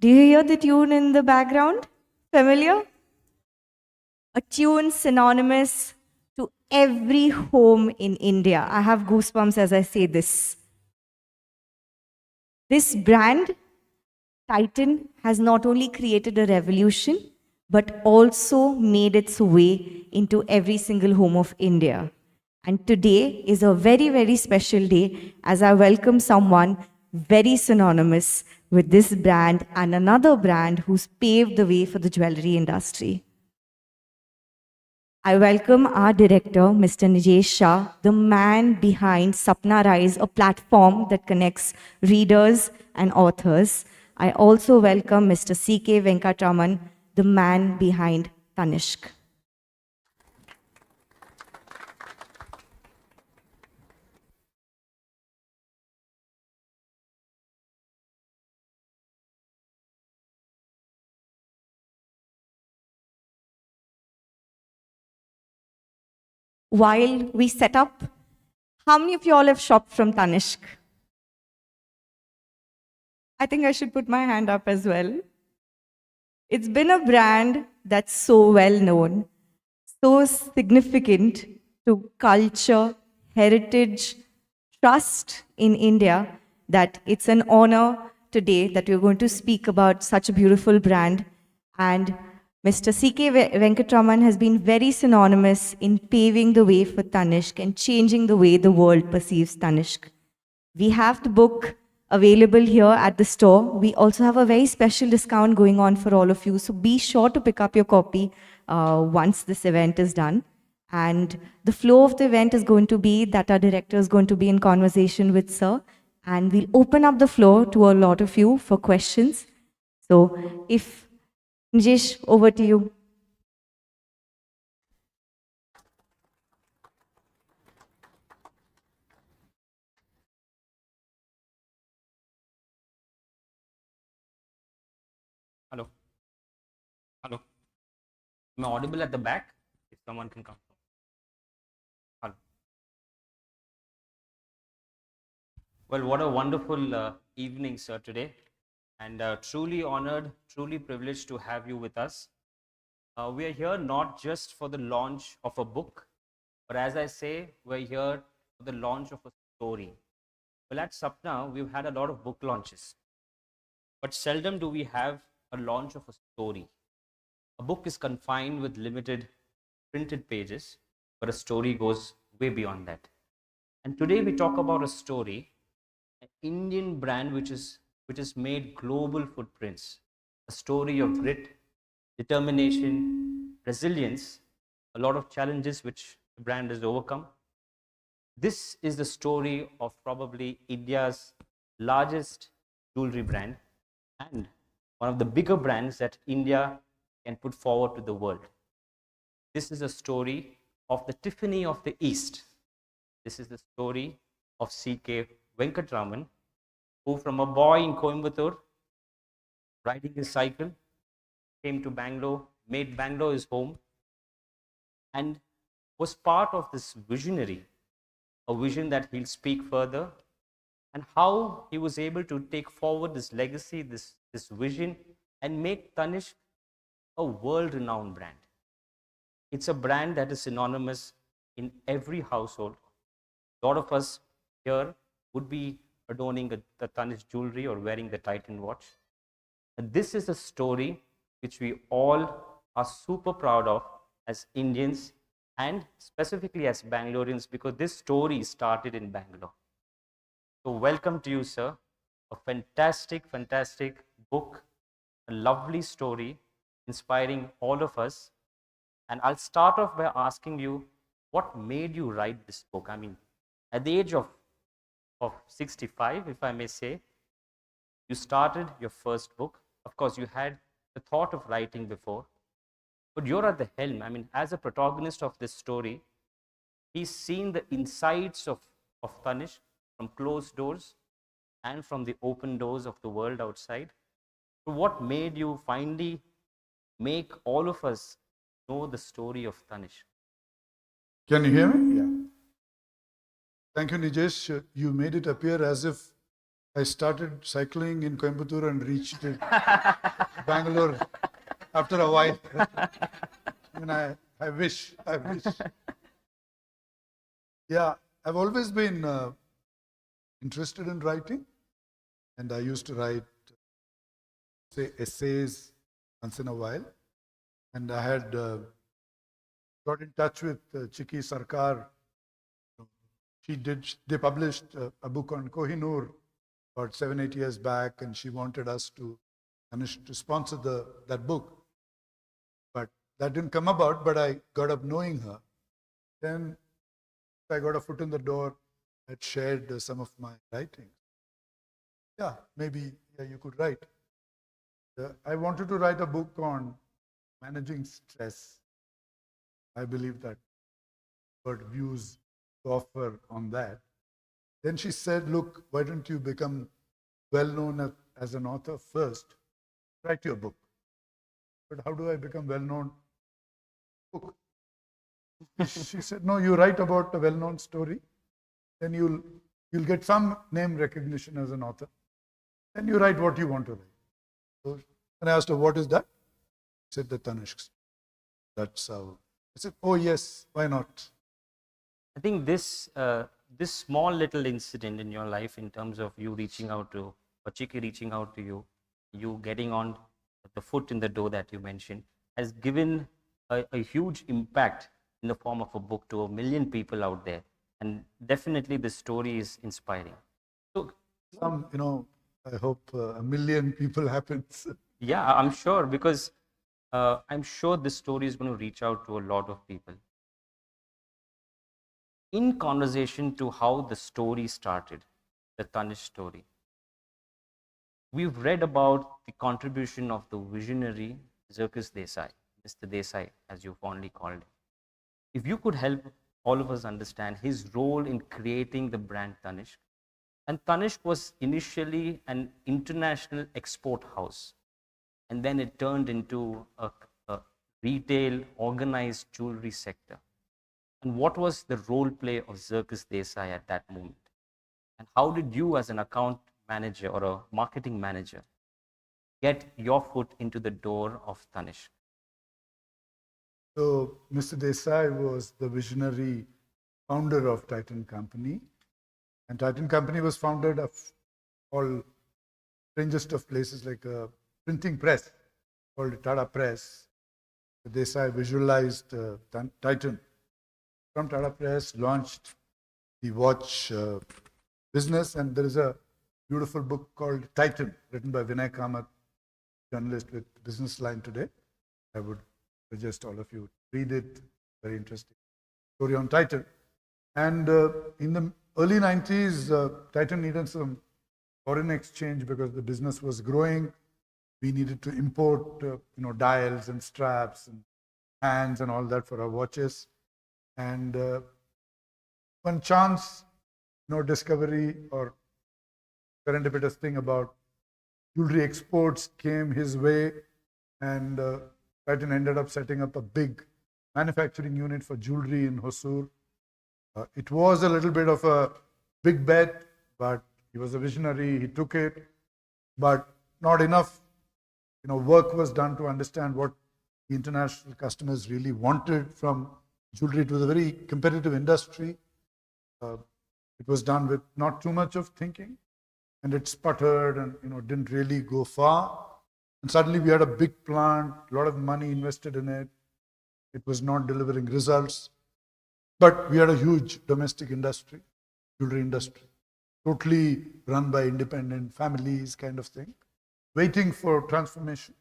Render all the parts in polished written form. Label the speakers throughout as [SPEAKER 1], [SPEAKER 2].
[SPEAKER 1] Do you hear the tune in the background? Familiar? A tune synonymous to every home in India. I have goosebumps as I say this. This brand, Titan, has not only created a revolution, but also made its way into every single home of India. And today is a very, very special day as I welcome someone very synonymous with this brand and another brand who's paved the way for the jewelry industry. I welcome our director, Mr. Nijesh Shah, the man behind Sapna Rise, a platform that connects readers and authors. I also welcome Mr. C.K. Venkataraman, the man behind Tanishq. While we set up, how many of you all have shopped from Tanishq? I think I should put my hand up as well. It's been a brand that's so well known, so significant to culture, heritage, trust in India that it's an honor today that we're going to speak about such a beautiful brand. And Mr. C.K. Venkataraman has been very synonymous in paving the way for Tanishq and changing the way the world perceives Tanishq. We have the book available here at the store. We also have a very special discount going on for all of you. So be sure to pick up your copy once this event is done. And the flow of the event is going to be that our director is going to be in conversation with Sir. And we'll open up the floor to a lot of you for questions. So if, Nijesh, over to you.
[SPEAKER 2] Hello. Hello. Am I audible at the back? If someone can come. Hello. Well, what a wonderful evening, sir, today. And truly honored, truly privileged to have you with us. We are here not just for the launch of a book, but as I say, we're here for the launch of a story. Well, at Sapna, we've had a lot of book launches, but seldom do we have a launch of a story. A book is confined with limited printed pages, but a story goes way beyond that. And today we talk about a story, an Indian brand which has made global footprints, a story of grit, determination, resilience, a lot of challenges which the brand has overcome. This is the story of probably India's largest jewelry brand and one of the bigger brands that India can put forward to the world. This is a story of the Tiffany of the East. This is the story of C.K. Venkataraman, who from a boy in Coimbatore, riding his cycle, came to Bangalore, made Bangalore his home, and was part of this visionary, a vision that he'll speak further, and how he was able to take forward this legacy, this vision, and make Tanishq a world-renowned brand. It's a brand that is synonymous in every household. A lot of us here would be adorning the Tanishq jewelry or wearing the Titan watch. And this is a story which we all are super proud of as Indians and specifically as Bangaloreans, because this story started in Bangalore. So welcome to you, sir. A fantastic, fantastic book, a lovely story, inspiring all of us. And I'll start off by asking you, what made you write this book? I mean, at the age of 65, if I may say, you started your first book. Of course, you had the thought of writing before, but you're at the helm. I mean, as a protagonist of this story, he's seen the insides of Tanishq from closed doors and from the open doors of the world outside. So what made you finally make all of us know the story of Tanishq?
[SPEAKER 3] Can you hear me? Yeah. Thank you, Nijesh. You made it appear as if I started cycling in Coimbatore and reached Bangalore after a while. I mean, I wish. Yeah, I've always been interested in writing, and I used to write, say, essays once in a while. And I had got in touch with Chiki Sarkar. They published a book on Kohinoor about 7-8 years back, and she wanted us to sponsor that book. But that didn't come about, but I got up knowing her. Then I got a foot in the door. I'd shared some of my writings. Yeah, maybe you could write. I wanted to write a book on managing stress. I believe that got views to offer on that. Then she said, look, why don't you become well known as an author first? Write your book. But how do I become well known? Book. She said, no, you write about a well-known story, then you'll get some name recognition as an author. Then you write what you want to write. So, and I asked her, what is that? She said, the Tanishq Story. That's how. I said, oh yes, why not?
[SPEAKER 2] I think this small little incident in your life, in terms of you reaching out to, or Chiki reaching out to you, you getting on the foot in the door that you mentioned, has given a huge impact in the form of a book to 1 million people out there. And definitely the story is inspiring. So,
[SPEAKER 3] I hope 1 million people happens.
[SPEAKER 2] yeah, I'm sure, because I'm sure this story is going to reach out to a lot of people. In conversation to how the story started, the Tanishq story, we've read about the contribution of the visionary Zirkus Desai, Mr. Desai, as you fondly called him. If you could help all of us understand his role in creating the brand Tanishq. And Tanishq was initially an international export house, and then it turned into a retail organized jewelry sector. And what was the role play of Zirkus Desai at that moment? And how did you, as an account manager or a marketing manager, get your foot into the door of Tanishq?
[SPEAKER 3] So Mr. Desai was the visionary founder of Titan Company. And Titan Company was founded of all strangest of places, like a printing press called Tata Press. Desai visualized Titan. From Tata Press, launched the watch business, and there is a beautiful book called Titan, written by Vinay Kamath, journalist with Business Line today. I would suggest all of you read it. Very interesting story on Titan. And in the early 90s, Titan needed some foreign exchange because the business was growing. We needed to import, dials and straps and hands and all that for our watches. And one chance, discovery or serendipitous thing about jewelry exports came his way, and Titan ended up setting up a big manufacturing unit for jewelry in Hosur. It was a little bit of a big bet, but he was a visionary. He took it, but not enough. Work was done to understand what the international customers really wanted from jewelry. It was a very competitive industry. It was done with not too much of thinking, and it sputtered and didn't really go far. And suddenly we had a big plant, a lot of money invested in it. It was not delivering results. But we had a huge domestic industry, jewelry industry, totally run by independent families kind of thing, waiting for transformation.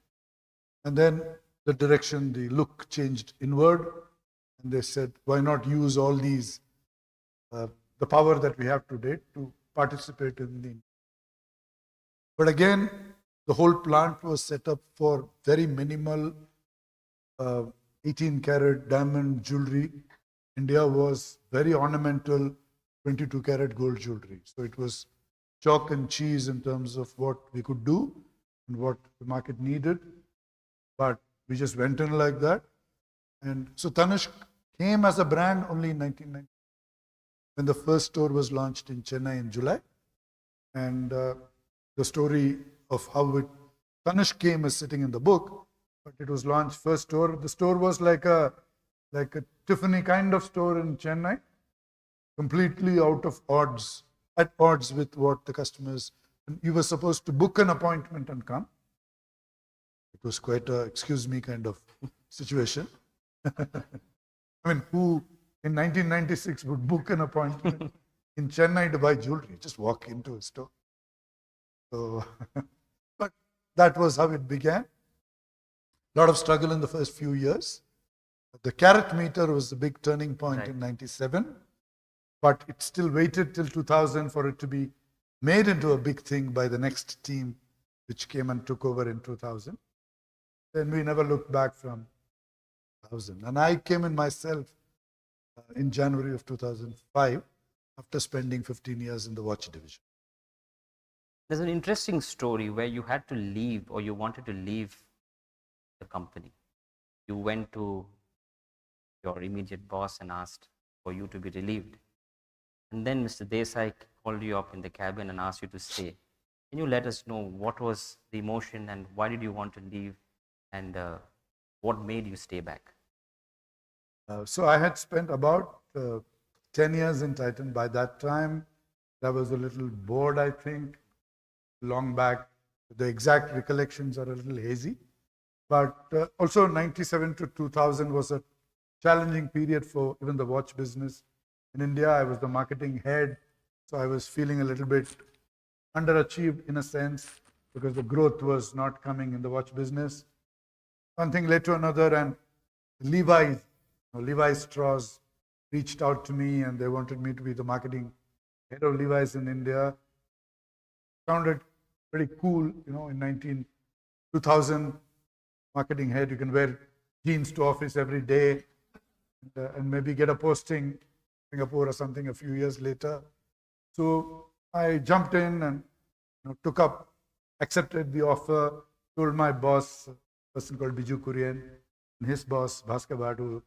[SPEAKER 3] And then the direction, the look changed inward. And they said, why not use all these, the power that we have today to participate in the. But again, the whole plant was set up for very minimal 18 karat diamond jewelry. India was very ornamental 22 karat gold jewelry. So it was chalk and cheese in terms of what we could do and what the market needed. But we just went in like that. And so Tanishq came as a brand only in 1990, when the first store was launched in Chennai in July. And the story of how Tanishq came is sitting in the book, but it was launched first store. The store was like a Tiffany kind of store in Chennai, completely out of odds, at odds with what the customers. And you were supposed to book an appointment and come. It was quite a excuse me kind of situation. I mean, who in 1996 would book an appointment in Chennai to buy jewelry? Just walk into a store. So, but that was how it began. A lot of struggle in the first few years. The carat meter was the big turning point in 97, but it still waited till 2000 for it to be made into a big thing by the next team, which came and took over in 2000. Then we never looked back from 2000. And I came in myself in January of 2005 after spending 15 years in the watch division.
[SPEAKER 2] There's an interesting story where you had to leave, or you wanted to leave the company. You went to your immediate boss and asked for you to be relieved. And then Mr. Desai called you up in the cabin and asked you to stay. Can you let us know what was the emotion and why did you want to leave, and what made you stay back?
[SPEAKER 3] So I had spent about 10 years in Titan. By that time, I was a little bored, I think, long back. The exact recollections are a little hazy. But also 97 to 2000 was a challenging period for even the watch business. In India, I was the marketing head, so I was feeling a little bit underachieved in a sense because the growth was not coming in the watch business. One thing led to another, and Levi's Strauss reached out to me and they wanted me to be the marketing head of Levi's in India. Sounded pretty cool, in 2000, marketing head, you can wear jeans to office every day and maybe get a posting in Singapore or something a few years later. So I jumped in and accepted the offer, told my boss, a person called Biju Kurian, and his boss, Bhaskar Bhatt, who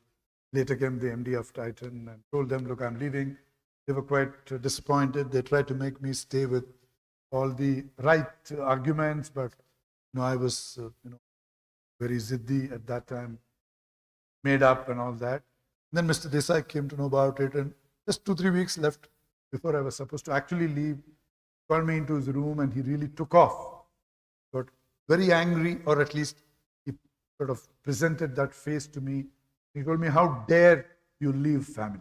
[SPEAKER 3] later became the MD of Titan, and told them, look, I'm leaving. They were quite disappointed. They tried to make me stay with all the right arguments, but I was very ziddi at that time, made up and all that. And then Mr. Desai came to know about it, and just 2-3 weeks left before I was supposed to actually leave, called me into his room, and he really took off. Got very angry, or at least he sort of presented that face to me. He told me, how dare you leave family?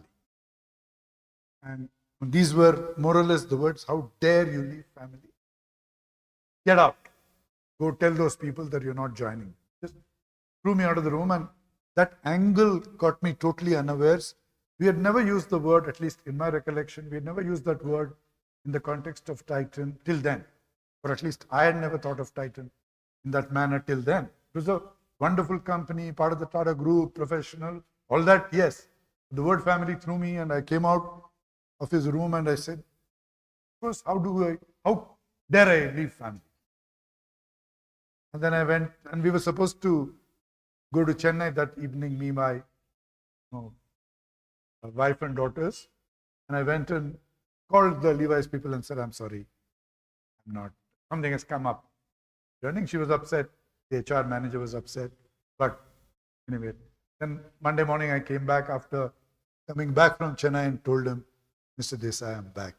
[SPEAKER 3] And these were more or less the words, how dare you leave family? Get out. Go tell those people that you're not joining. Just threw me out of the room, and that angle got me totally unawares. We had never used the word, at least in my recollection, we had never used that word in the context of Titan till then. Or at least I had never thought of Titan in that manner till then. It was a wonderful company, part of the Tata Group, professional, all that, yes. The word family threw me, and I came out of his room and I said, first, how dare I leave family? And then I went, and we were supposed to go to Chennai that evening, me, my wife and daughters. And I went and called the Levi's people and said, I'm sorry, I'm not. Something has come up. She was upset. The HR manager was upset. But anyway, then Monday morning I came back after coming back from Chennai and told him, Mr. Desai, I'm back.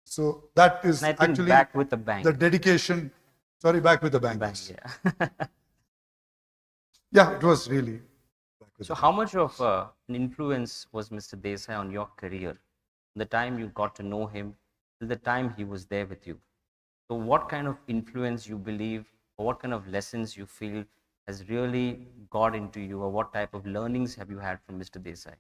[SPEAKER 3] So that is actually
[SPEAKER 2] back with the bank.
[SPEAKER 3] The dedication. Sorry, back with the bank.
[SPEAKER 2] Yeah.
[SPEAKER 3] Yeah, it was really.
[SPEAKER 2] So how much of an influence was Mr. Desai on your career? The time you got to know him, till the time he was there with you. So what kind of influence you believe, or what kind of lessons you feel has really got into you, or what type of learnings have you had from Mr. Desai?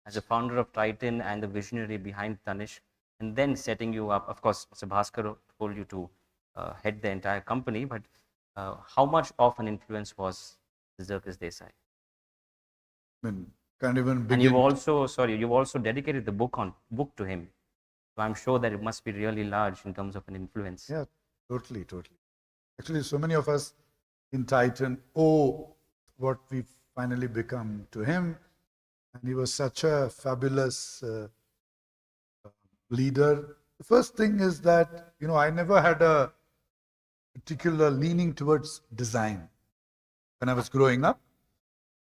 [SPEAKER 2] As a founder of Titan and the visionary behind Tanishq, and then setting you up, of course, Mr. Bhaskar told you to head the entire company, but how much of an influence was Zirkis Desai?
[SPEAKER 3] I mean, can't even begin.
[SPEAKER 2] And you've also dedicated the book to him. So I'm sure that it must be really large in terms of an influence.
[SPEAKER 3] Yeah, totally. Actually, so many of us in Titan owe what we've finally become to him. And he was such a fabulous leader, The first thing is that, I never had a particular leaning towards design when I was growing up.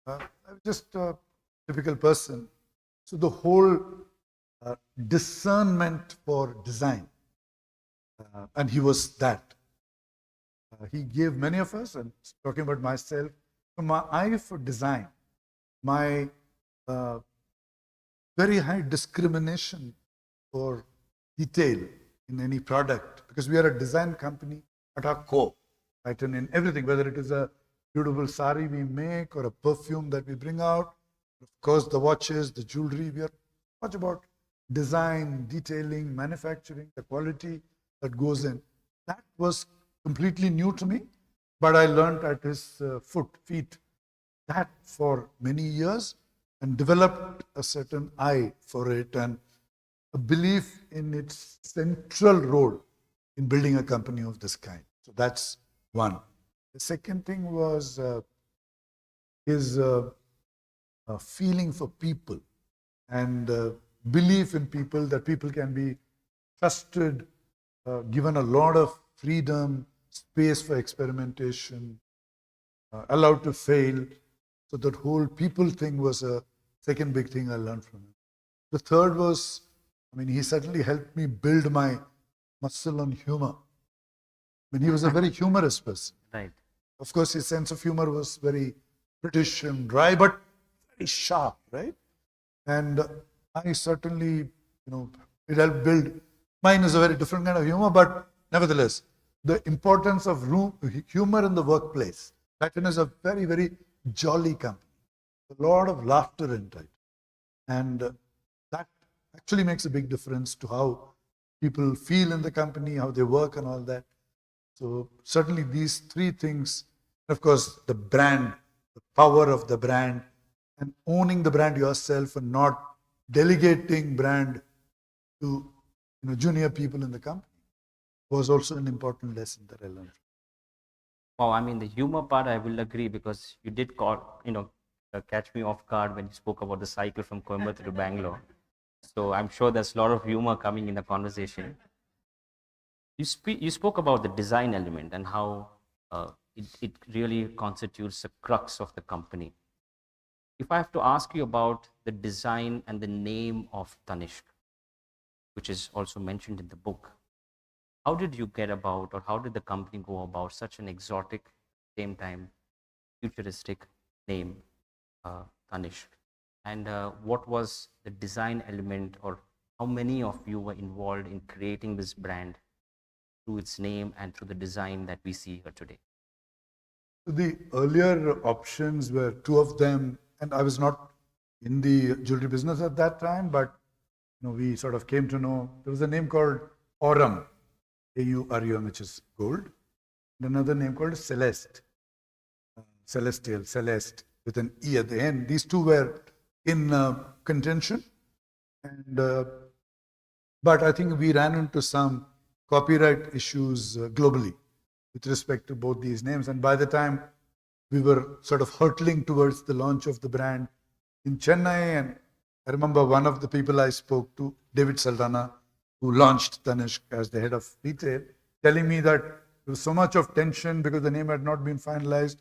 [SPEAKER 3] I was just a typical person. So the whole discernment for design, and he was that. He gave many of us, and talking about myself, my eye for design, my very high discrimination for detail in any product, because we are a design company at our core, right? And in everything, whether it is a beautiful sari we make or a perfume that we bring out, of course, the watches, the jewelry, we are much about design, detailing, manufacturing, the quality that goes in. That was completely new to me, but I learned at his feet that for many years and developed a certain eye for it and a belief in its central role in building a company of this kind. So that's one. The second thing was his feeling for people and belief in people, that people can be trusted, given a lot of freedom, space for experimentation, allowed to fail. So that whole people thing was a second big thing I learned from him. The third was, he certainly helped me build my muscle on humor. He was a very humorous person.
[SPEAKER 2] Right.
[SPEAKER 3] Of course, his sense of humor was very British and dry, but very sharp, right? And I certainly, it helped build. Mine is a very different kind of humor, but nevertheless, the importance of humor in the workplace. Titan is a very, very jolly company. A lot of laughter in it. And that actually makes a big difference to how people feel in the company, how they work and all that. So certainly these three things, of course, the brand, the power of the brand, and owning the brand yourself and not delegating brand to junior people in the company was also an important lesson that I learned.
[SPEAKER 2] Wow, the humor part I will agree, because you did catch me off guard when you spoke about the cycle from Coimbatore to Bangalore. So I'm sure there's a lot of humor coming in the conversation. You spoke about the design element and how it really constitutes the crux of the company. If I have to ask you about the design and the name of Tanishq, which is also mentioned in the book, how did you get about, or how did the company go about such an exotic, same time futuristic name, Tanishq? And what was the design element, or how many of you were involved in creating this brand through its name and through the design that we see here today?
[SPEAKER 3] The earlier options were two of them, and I was not in the jewelry business at that time, but we sort of came to know there was a name called Aurum, AURUM, which is gold, and another name called Celeste, celestial, Celeste, with an E at the end. These two were in contention, and but I think we ran into some copyright issues globally with respect to both these names. And by the time we were sort of hurtling towards the launch of the brand in Chennai, and I remember one of the people I spoke to, David Saldana, who launched Tanishq as the head of retail, telling me that there was so much of tension because the name had not been finalized,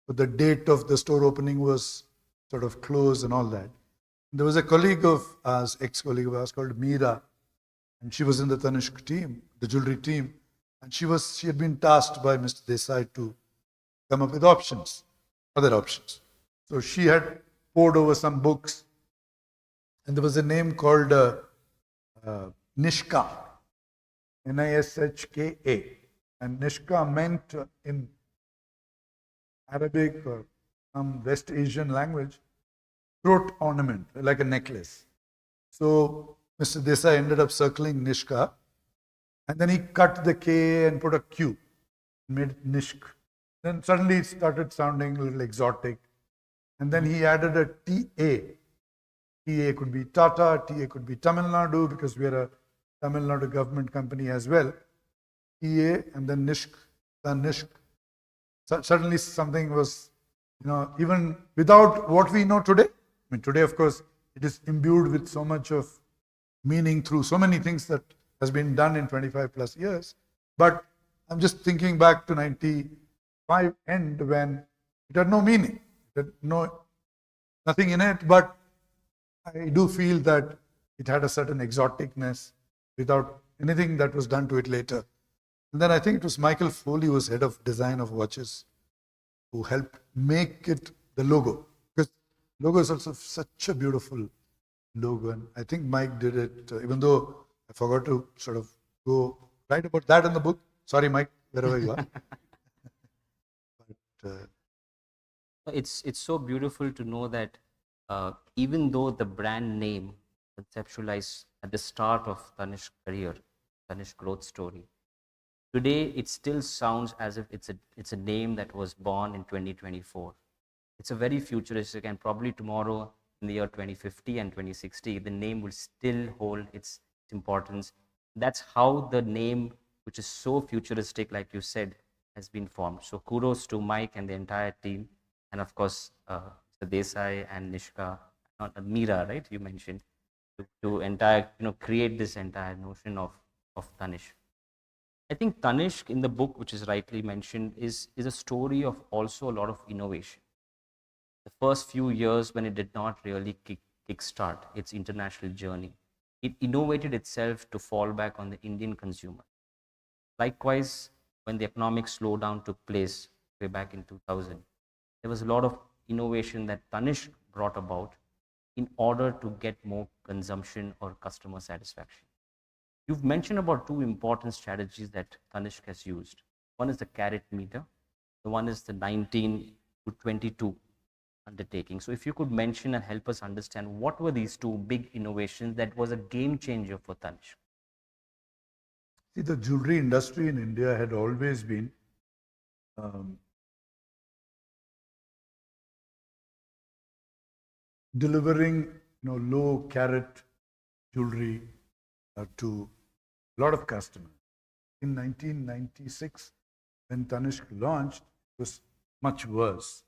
[SPEAKER 3] but the date of the store opening was sort of close and all that. There was a colleague of ours, ex-colleague of ours called Meera, and she was in the Tanishq team, the jewelry team, and she had been tasked by Mr. Desai to come up with other options. So she had pored over some books, and there was a name called Nishka, Nishka, and Nishka meant in Arabic or some West Asian language, throat ornament, like a necklace. So Mr. Desai ended up circling Nishka, and then he cut the K and put a Q, made Nishq. Then suddenly it started sounding a little exotic. And then he added a TA. TA could be Tata, TA could be Tamil Nadu, because we are a Tamil Nadu government company as well. TA and then Nishq, Tanishq. Suddenly something was, even without what we know today. Today, of course, it is imbued with so much of meaning through so many things that has been done in 25 plus years. But I'm just thinking back to 95 end when it had no meaning, it had nothing in it, but I do feel that it had a certain exoticness without anything that was done to it later. And then I think it was Michael Foley who was head of design of watches who helped make it the logo. Because logo is also such a beautiful logo. And I think Mike did it, even though I forgot to sort of go write about that in the book. Sorry, Mike, wherever you are. But,
[SPEAKER 2] It's so beautiful to know that even though the brand name conceptualized at the start of Tanishq's career, Tanishq growth story, today it still sounds as if it's a name that was born in 2024. It's a very futuristic, and probably tomorrow in the year 2050 and 2060, the name will still hold its importance. That's how the name, which is so futuristic, like you said, has been formed. So kudos to Mike and the entire team, and of course, Mr. Desai and Nishka, not Meera, right? You mentioned to entire, create this entire notion of Tanishq. I think Tanishq in the book, which is rightly mentioned, is a story of also a lot of innovation. The first few years when it did not really kickstart its international journey, it innovated itself to fall back on the Indian consumer. Likewise, when the economic slowdown took place way back in 2000, there was a lot of innovation that Tanishq brought about in order to get more consumption or customer satisfaction. You've mentioned about two important strategies that Tanishq has used. One is the carat meter, the one is the 19 to 22 undertaking. So if you could mention and help us understand what were these two big innovations that was a game changer for Tanishq?
[SPEAKER 3] see, the jewelry industry in India had always been delivering low carat jewelry to a lot of customers. In 1996, when Tanishq launched, it was much worse.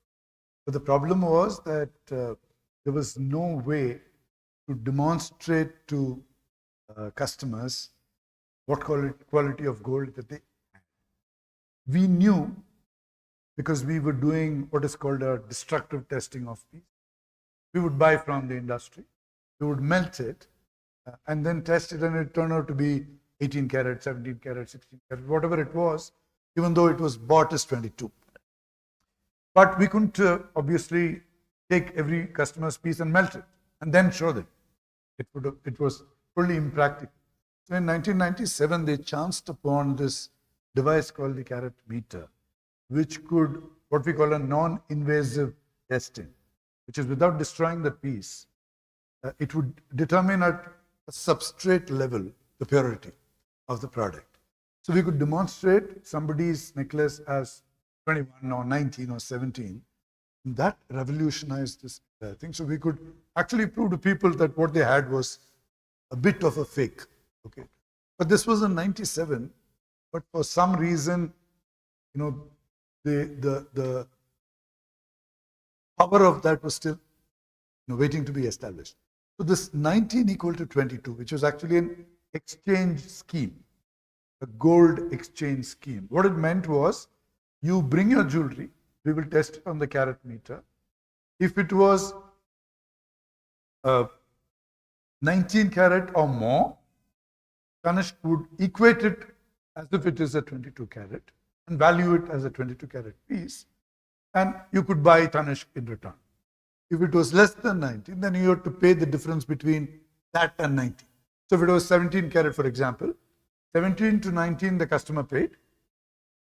[SPEAKER 3] But the problem was that there was no way to demonstrate to customers what quality of gold that they had. We knew because we were doing what is called a destructive testing of these. We would buy from the industry, we would melt it, and then test it, and it turned out to be 18 karat, 17 karat, 16 karat, whatever it was, even though it was bought as 22. But we couldn't obviously take every customer's piece and melt it and then show them. It was fully impractical. So in 1997, they chanced upon this device called the carat meter, which could, what we call a non-invasive testing, which is without destroying the piece, it would determine at a substrate level the purity of the product. So we could demonstrate somebody's necklace as 21 or 19 or 17. And that revolutionized this thing. So we could actually prove to people that what they had was a bit of a fake. Okay, but this was in 97. But for some reason, the power of that was still waiting to be established. So this 19 equal to 22, which was actually an exchange scheme, a gold exchange scheme. What it meant was, you bring your jewelry, we will test it on the carat meter. If it was 19 karat or more, Tanishq would equate it as if it is a 22 karat and value it as a 22 karat piece, and you could buy Tanishq in return. If it was less than 19, then you had to pay the difference between that and 19. So if it was 17 karat, for example, 17 to 19 the customer paid,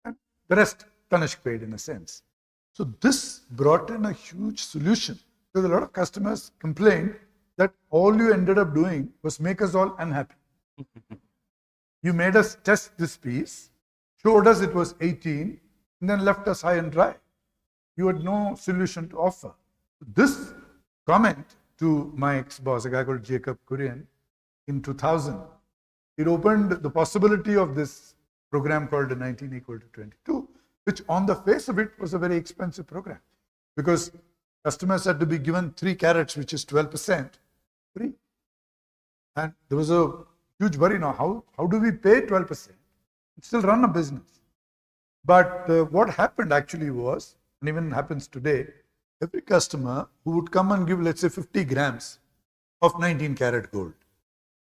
[SPEAKER 3] and the rest Tanishq paid in a sense. So this brought in a huge solution, because a lot of customers complained that all you ended up doing was make us all unhappy. You made us test this piece, showed us it was 18, and then left us high and dry. You had no solution to offer. This comment to my ex-boss, a guy called Jacob Kurian, in 2000, it opened the possibility of this program called the 19 equal to 22, which on the face of it was a very expensive program, because customers had to be given 3 carats, which is 12%, free. And there was a huge worry now. How do we pay 12% and still run a business? But what happened actually was, and even happens today, every customer who would come and give, let's say, 50 grams of 19 karat gold.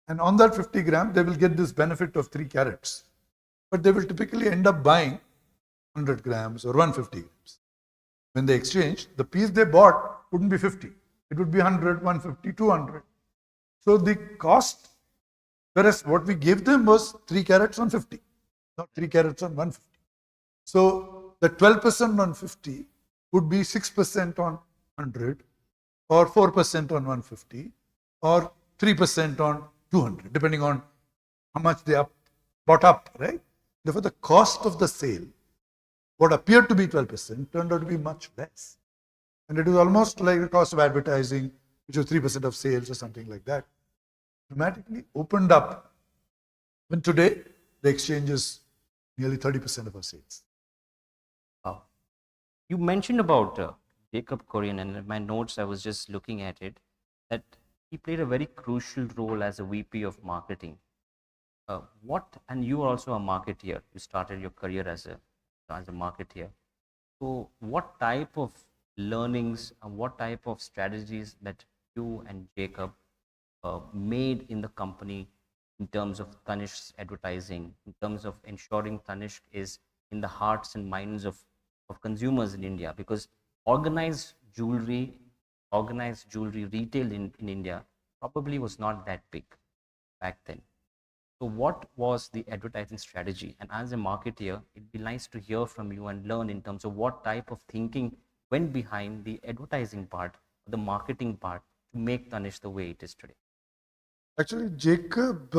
[SPEAKER 3] And on that 50 gram, they will get this benefit of 3 carats. But they will typically end up buying 100 grams or 150 grams. When they exchange, the piece they bought wouldn't be 50. It would be 100, 150, 200. So the cost, whereas what we gave them was 3 carats on 50, not 3 carats on 150. So the 12% on 50 would be 6% on 100, or 4% on 150, or 3% on 200, depending on how much they are bought up, right? Therefore, the cost of the sale, what appeared to be 12%, turned out to be much less. And it was almost like the cost of advertising, which was 3% of sales or something like that, dramatically opened up. When today, the exchange is nearly 30% of our sales.
[SPEAKER 2] Wow. You mentioned about Jacob Korean, and in my notes, I was just looking at it, that he played a very crucial role as a VP of marketing. And you are also a marketeer. You started your career as a marketeer. So what type of learnings and what type of strategies that you and Jacob made in the company in terms of Tanishq's advertising, in terms of ensuring Tanishq is in the hearts and minds of consumers in India? Because organized jewelry retail in India probably was not that big back then. So what was the advertising strategy? And as a marketeer, it'd be nice to hear from you and learn in terms of what type of thinking went behind the advertising part, the marketing part, to make Tanishq the way it is today.
[SPEAKER 3] Actually, Jacob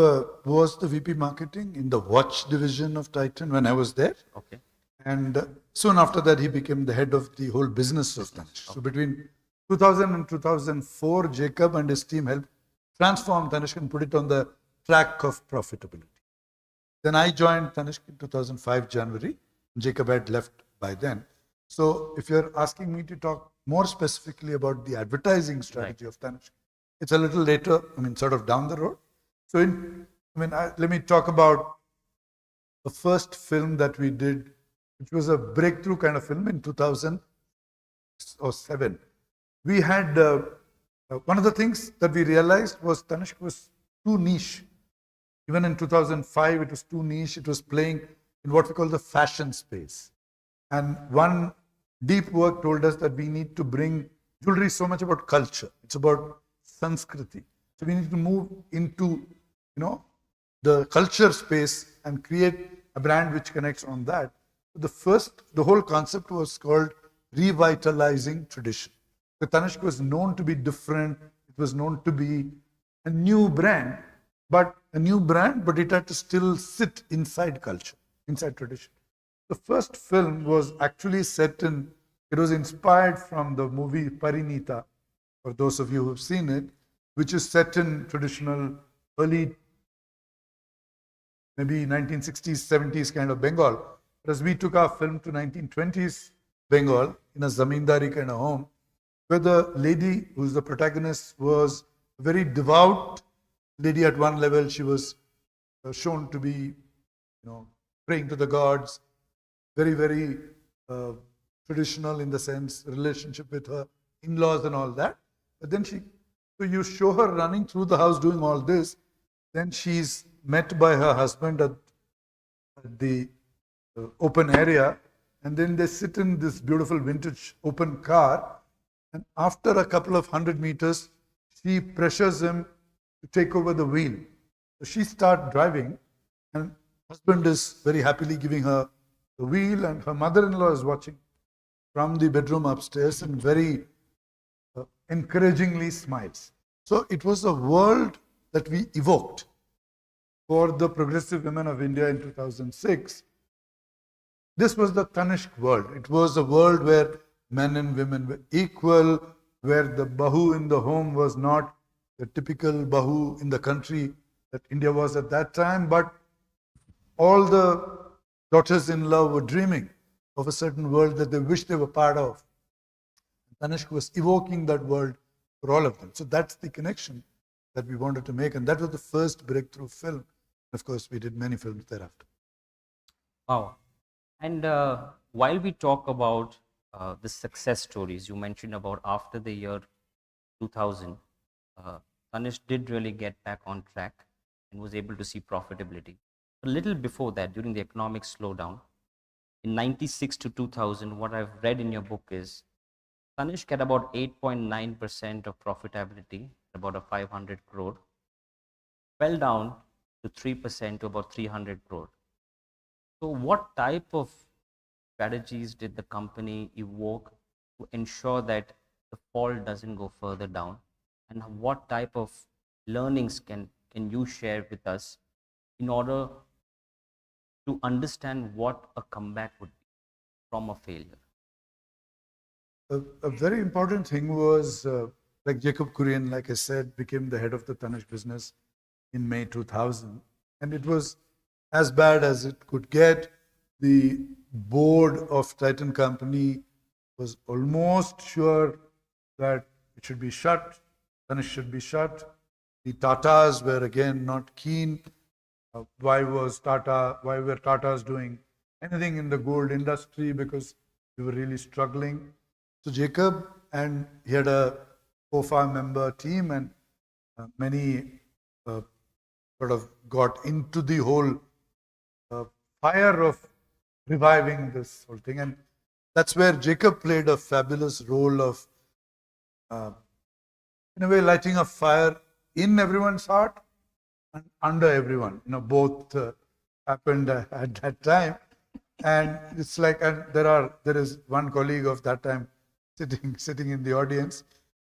[SPEAKER 3] was the VP marketing in the watch division of Titan when I was there.
[SPEAKER 2] Okay.
[SPEAKER 3] And soon after that, he became the head of the whole business of Tanishq. Okay. So between 2000 and 2004, Jacob and his team helped transform Tanishq and put it on the track of profitability. Then I joined Tanishq in 2005 January. Jacob had left by then. So if you're asking me to talk more specifically about the advertising strategy of Tanishq, it's a little later, sort of down the road. So let me talk about the first film that we did, which was a breakthrough kind of film in 2007. We had, one of the things that we realized was Tanishq was too niche. Even in 2005, it was too niche. It was playing in what we call the fashion space. And one deep work told us that we need to bring jewelry so much about culture. It's about Sanskriti. So we need to move into, the culture space and create a brand which connects on that. The whole concept was called revitalizing tradition. The Tanishq was known to be different. It was known to be a new brand, but it had to still sit inside culture, inside tradition. The first film was actually it was inspired from the movie Parinita, for those of you who have seen it, which is set in traditional early, maybe 1960s, 70s kind of Bengal. Whereas we took our film to 1920s Bengal in a zamindari kind of home, where the lady who's the protagonist was a very devout lady at one level. She was shown to be, praying to the gods, very, very traditional in the sense, relationship with her in-laws and all that. But then so you show her running through the house doing all this, then she's met by her husband at the open area, and then they sit in this beautiful vintage open car, and after a couple of 100 meters, she pressures him to take over the wheel. So she starts driving, and husband is very happily giving her the wheel, and her mother-in-law is watching from the bedroom upstairs and very encouragingly smiles. So it was a world that we evoked for the progressive women of India in 2006. This was the Tanishq world. It was a world where men and women were equal, where the bahu in the home was not the typical bahu in the country that India was at that time, but all the daughters-in-law were dreaming of a certain world that they wished they were part of. Tanishq was evoking that world for all of them. So that's the connection. that we wanted to make. And that was the first breakthrough film. Of course, we did many films thereafter.
[SPEAKER 2] Wow. And while we talk about the success stories, you mentioned about after the year 2000, Tanishq did really get back on track and was able to see profitability. A little before that, during the economic slowdown, in 96 to 2000, what I've read in your book is Tanishq had about 8.9% of profitability, about a 500 crore, fell down to 3% to about 300 crore. So, what type of strategies did the company evoke to ensure that the fall doesn't go further down? And what type of learnings can you share with us in order to understand what a comeback would be from a failure?
[SPEAKER 3] A very important thing was, like Jacob Kurian, like I said, became the head of the Tanishq business in May 2000. And it was as bad as it could get. The board of Titan Company was almost sure that it should be shut, Tanishq should be shut. The Tatas were again not keen. Why were Tatas doing anything in the gold industry? Because we were really struggling. So Jacob, and he had a 4-5 member team, and many sort of got into the whole fire of reviving this whole thing. And that's where Jacob played a fabulous role of, in a way, lighting a fire in everyone's heart and under everyone. Both happened at that time. And it's like, and there is one colleague of that time sitting in the audience,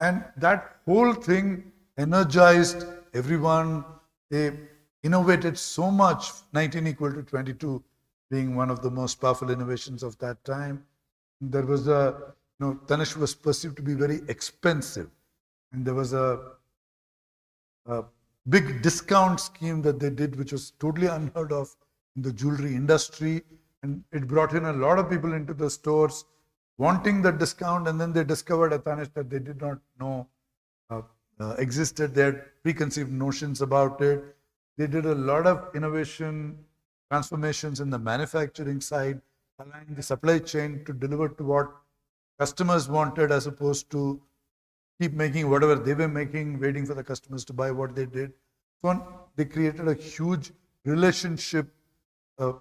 [SPEAKER 3] and that whole thing energized everyone. They innovated so much, 19 equal to 22 being one of the most powerful innovations of that time. There was Tanishq was perceived to be very expensive, and there was a big discount scheme that they did, which was totally unheard of in the jewelry industry. And it brought in a lot of people into the stores wanting the discount, and then they discovered at Tanishq that they did not know existed. They had preconceived notions about it. They did a lot of innovation, transformations in the manufacturing side, aligning the supply chain to deliver to what customers wanted, as opposed to keep making whatever they were making, waiting for the customers to buy what they did. So they created a huge relationship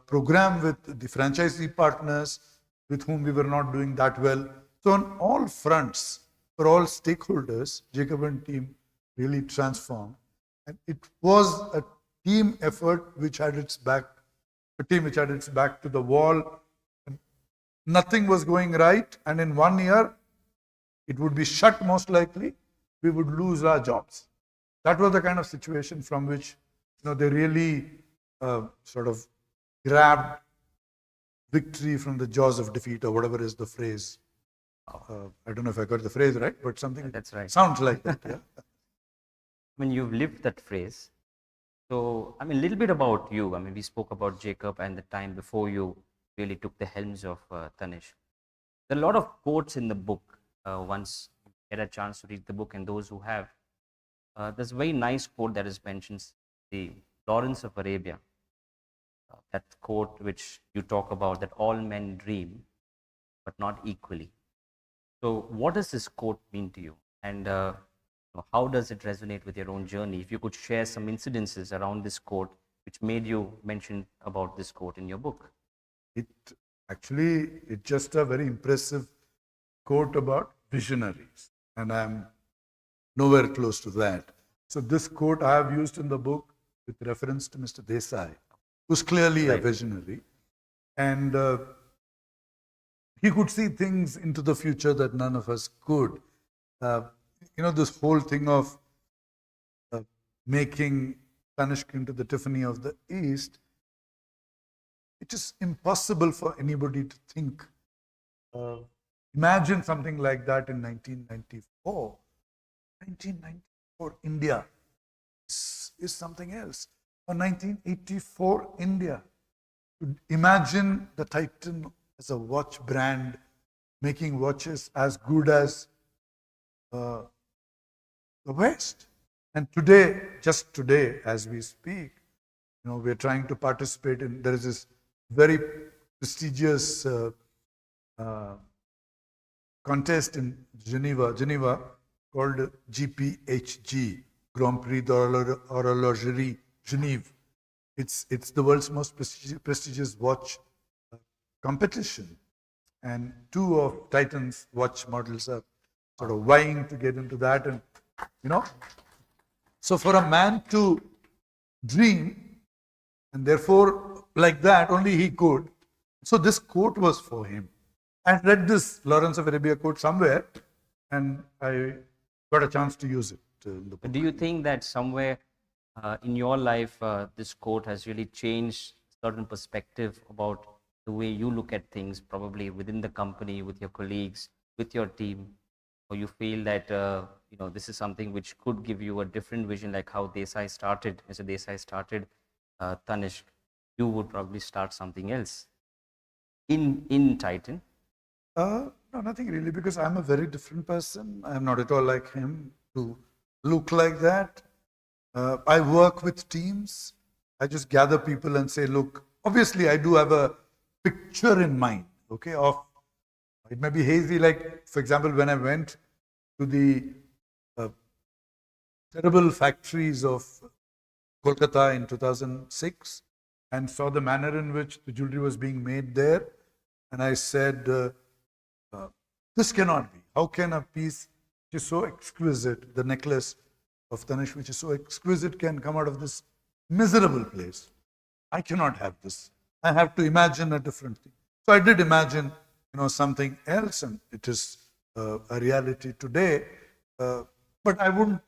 [SPEAKER 3] program with the franchisee partners with whom we were not doing that well. So on all fronts, for all stakeholders, Jacob and team really transformed. And it was a team effort which had its back, a team which had its back to the wall. And nothing was going right. And in 1 year, it would be shut most likely. We would lose our jobs. That was the kind of situation from which they really sort of grabbed victory from the jaws of defeat, or whatever is the phrase. I don't know if I got the phrase right, but something
[SPEAKER 2] That's right.
[SPEAKER 3] sounds like that. Yeah.
[SPEAKER 2] I mean, you've lived that phrase. So, I mean, a little bit about you. I mean, we spoke about Jacob and the time before you really took the helms of Tanishq. There are a lot of quotes in the book. Once you get a chance to read the book, and those who have, there's a very nice quote that is mentioned, the Lawrence of Arabia. That quote which you talk about, that all men dream, but not equally. So, what does this quote mean to you? And how does it resonate with your own journey? If you could share some incidences around this quote which made you mention about this quote in your book.
[SPEAKER 3] It's just a very impressive quote about visionaries, and I'm nowhere close to that. So this quote I have used in the book with reference to Mr. Desai, who's clearly a visionary, and he could see things into the future that none of us could. This whole thing of making Tanishq into the Tiffany of the East, it is impossible for anybody to think. Imagine something like that in 1994. 1994 India is something else. Or 1984 India. Imagine the Titan as a watch brand making watches as good as the West. And today, just today, as we speak, we're trying to participate in, there is this very prestigious uh, contest in Geneva called GPHG, Grand Prix d'Horlogerie Genève. It's the world's most prestigious watch competition. And two of Titan's watch models are sort of vying to get into that. And, so for a man to dream, and therefore, like that, only he could. So this quote was for him. I read this Lawrence of Arabia quote somewhere, and I got a chance to use it in the book.
[SPEAKER 2] Do you think that somewhere in your life, this quote has really changed certain perspective about the way you look at things, probably within the company, with your colleagues, with your team, or you feel that this is something which could give you a different vision, like how Desai started, Mr. Desai started Tanishq, you would probably start something else in Titan?
[SPEAKER 3] No, nothing really, because I'm a very different person. I'm not at all like him to look like that. I work with teams. I just gather people and say, look, obviously I do have a picture in mind, okay, of, it may be hazy, like, for example, when I went to the terrible factories of Kolkata in 2006 and saw the manner in which the jewelry was being made there, and I said, this cannot be. How can a piece which is so exquisite, the necklace of Tanishq, which is so exquisite, can come out of this miserable place? I cannot have this. I have to imagine a different thing. So I did imagine, something else, and it is a reality today. But I wouldn't,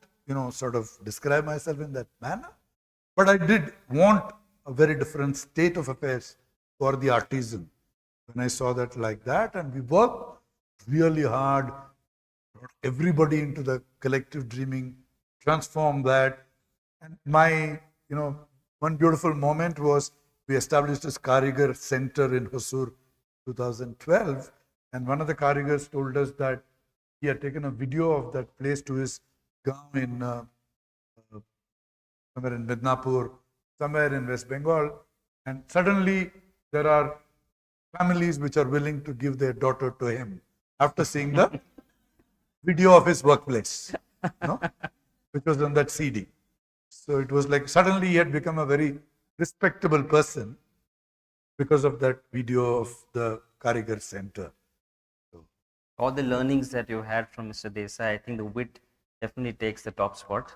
[SPEAKER 3] sort of describe myself in that manner. But I did want a very different state of affairs for the artisan. When I saw that like that, and we worked really hard, brought everybody into the collective dreaming, transform that. And my, one beautiful moment was we established this Karigar Center in Hosur 2012. And one of the Karigars told us that he had taken a video of that place to his gaon in somewhere in Midnapur, somewhere in West Bengal. And suddenly there are families which are willing to give their daughter to him after seeing the video of his workplace, which was on that CD. So it was like suddenly he had become a very respectable person because of that video of the Karigar Center.
[SPEAKER 2] All the learnings that you had from Mr. Desai, I think the wit definitely takes the top spot.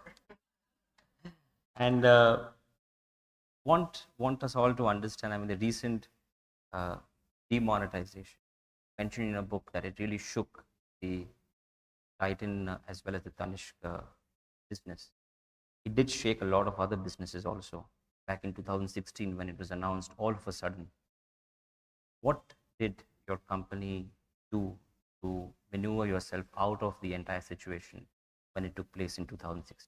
[SPEAKER 2] And want us all to understand, the recent demonetization, mentioned in a book that it really shook the Titan as well as the Tanishq business. It did shake a lot of other businesses also. Back in 2016, when it was announced all of a sudden, what did your company do to maneuver yourself out of the entire situation when it took place in 2016?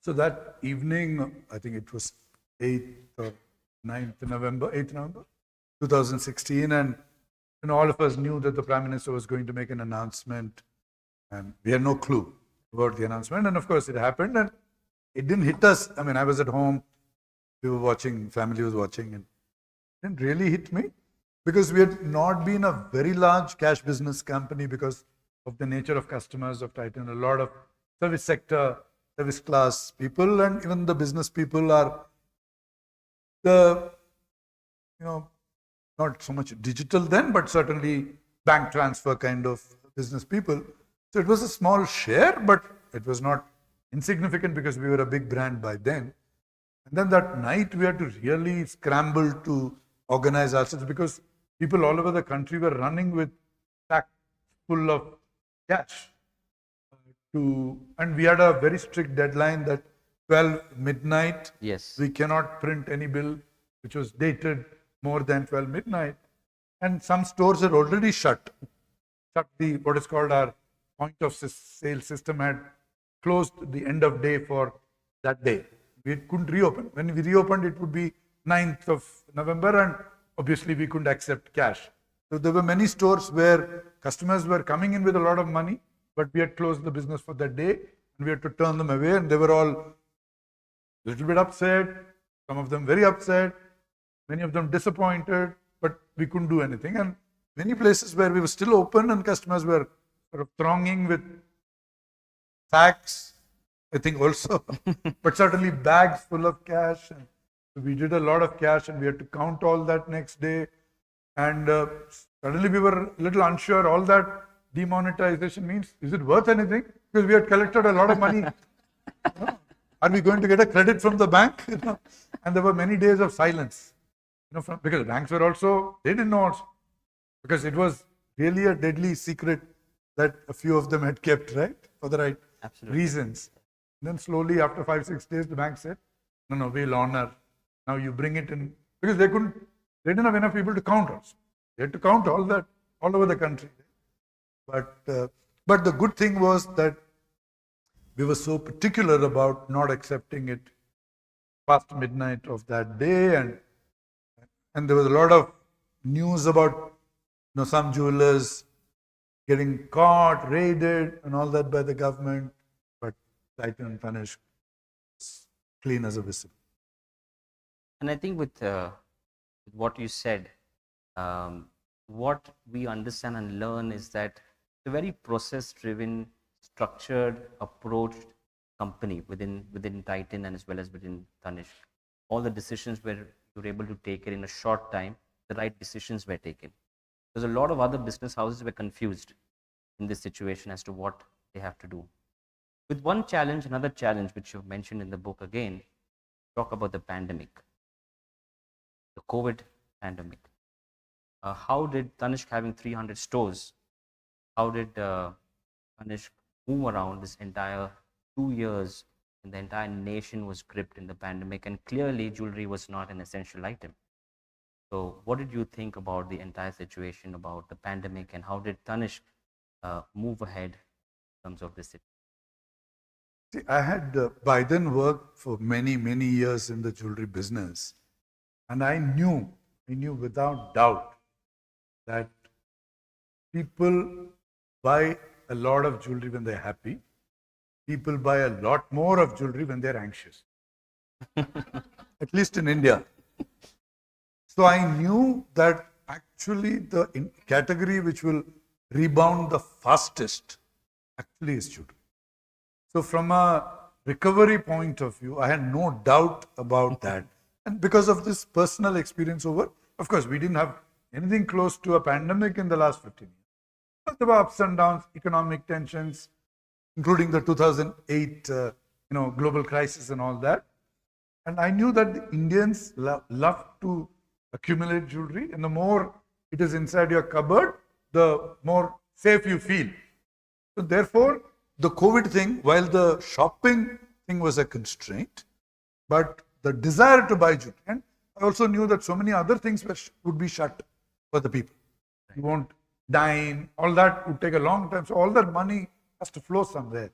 [SPEAKER 3] So that evening, I think it was 8th or 9th November, 8th November 2016, and all of us knew that the Prime Minister was going to make an announcement, and we had no clue about the announcement. And of course, it happened, and it didn't hit us. I was at home, we were watching, family was watching, and it didn't really hit me because we had not been a very large cash business company because of the nature of customers of Titan. A lot of service sector, service class people, and even the business people are the, not so much digital then, but certainly bank transfer kind of business people. So it was a small share, but it was not insignificant because we were a big brand by then. And then that night we had to really scramble to organize ourselves because people all over the country were running with sacks full of cash. And we had a very strict deadline that 12 midnight,
[SPEAKER 2] Yes.
[SPEAKER 3] we cannot print any bill which was dated more than 12 midnight. And some stores had already shut. The, what is called our point of sale system had closed the end of day for that day. We couldn't reopen. When we reopened, it would be 9th of November, and obviously we couldn't accept cash. So there were many stores where customers were coming in with a lot of money, but we had closed the business for that day, and we had to turn them away, and they were all a little bit upset, some of them very upset, many of them disappointed, but we couldn't do anything. And many places where we were still open and customers were sort of thronging with sacks, I think also, but certainly bags full of cash. And we did a lot of cash and we had to count all that next day. And suddenly we were a little unsure, all that demonetization means, is it worth anything? Because we had collected a lot of money. Are we going to get a credit from the bank? And there were many days of silence. Because the banks were also, they didn't know also, because it was really a deadly secret that a few of them had kept, right? For the right reasons. And then slowly after 5-6 days, the bank said, no, we'll honor. Now you bring it in, because they didn't have enough people to count also. They had to count all that, all over the country. But the good thing was that we were so particular about not accepting it past midnight of that day, and there was a lot of news about some jewelers getting caught, raided, and all that by the government. But Titan and Tanishq was clean as a whistle.
[SPEAKER 2] And I think with what you said, what we understand and learn is that the very process-driven, structured, approached company within Titan and as well as within Tanishq. All the decisions were you were able to take it in a short time. The right decisions were taken. There's a lot of other business houses were confused in this situation as to what they have to do. With one challenge, another challenge which you've mentioned in the book again, talk about the pandemic, the COVID pandemic. How did Tanishq, having 300 stores, how did Tanishq move around this entire 2 years when the entire nation was gripped in the pandemic, and clearly jewelry was not an essential item? So what did you think about the entire situation, about the pandemic, and how did Tanishq move ahead in terms of this situation?
[SPEAKER 3] See, I had by then worked for many, many years in the jewelry business, and I knew without doubt that people buy a lot of jewelry when they're happy. People buy a lot more of jewelry when they're anxious. At least in India. So I knew that actually the category which will rebound the fastest actually is jewelry. So from a recovery point of view, I had no doubt about that. And because of this personal experience over, of course, we didn't have anything close to a pandemic in the last 15 years. But there were ups and downs, economic tensions, including the 2008 global crisis and all that. And I knew that the Indians love to accumulate jewelry, and the more it is inside your cupboard, the more safe you feel. So therefore, the COVID thing, while the shopping thing was a constraint, but the desire to buy jewelry, and I also knew that so many other things would be shut for the people. You won't dine, all that would take a long time. So all that money has to flow somewhere.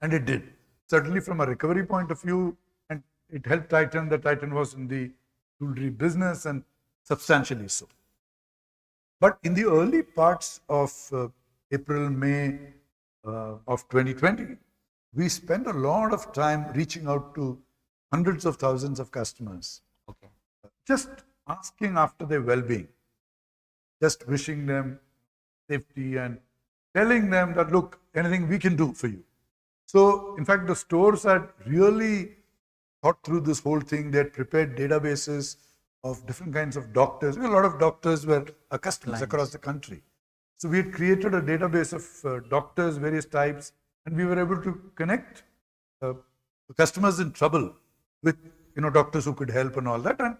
[SPEAKER 3] And it did. Certainly from a recovery point of view, and it helped Titan. The Titan was in the jewelry business and substantially so. But in the early parts of April, May of 2020, we spent a lot of time reaching out to hundreds of thousands of customers.
[SPEAKER 2] Okay.
[SPEAKER 3] Just asking after their well-being, just wishing them safety and telling them that, look, anything we can do for you. So, in fact, the stores had really thought through this whole thing. They had prepared databases of different kinds of doctors. A lot of doctors were our customers across the country. So, we had created a database of doctors, various types, and we were able to connect the customers in trouble with doctors who could help and all that. And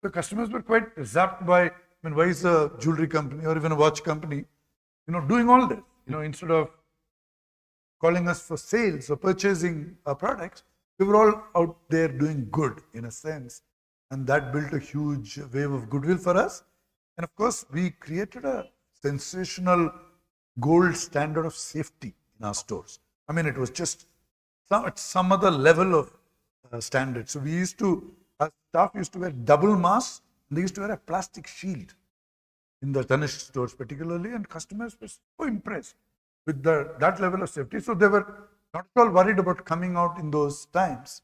[SPEAKER 3] the customers were quite zapped by, why is a jewelry company or even a watch company doing all this? Instead of calling us for sales or purchasing our products, we were all out there doing good in a sense. And that built a huge wave of goodwill for us. And of course, we created a sensational gold standard of safety in our stores. It was just at some other level of standard. So our staff used to wear double masks, and they used to wear a plastic shield in the Tanishq stores particularly, and customers were so impressed with that level of safety. So they were not at all worried about coming out in those times.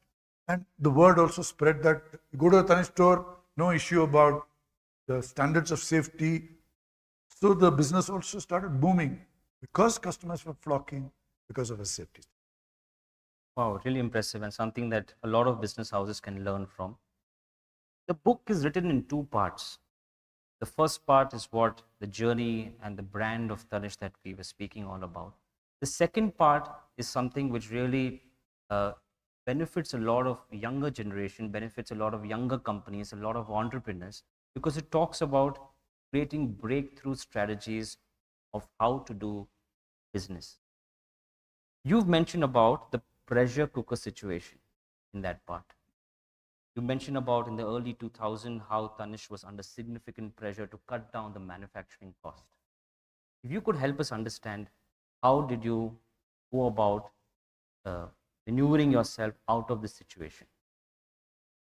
[SPEAKER 3] And the word also spread that you go to a Tanishq store, no issue about the standards of safety. So the business also started booming because customers were flocking because of a safety.
[SPEAKER 2] Wow, really impressive, and something that a lot of business houses can learn from. The book is written in two parts. The first part is what the journey and the brand of Tanishq that we were speaking all about. The second part is something which really benefits a lot of younger generation, benefits a lot of younger companies, a lot of entrepreneurs, because it talks about creating breakthrough strategies of how to do business. You've mentioned about the pressure cooker situation in that part. You mentioned about in the early 2000 how Tanishq was under significant pressure to cut down the manufacturing cost. If you could help us understand, how did you go about maneuvering yourself out of this situation?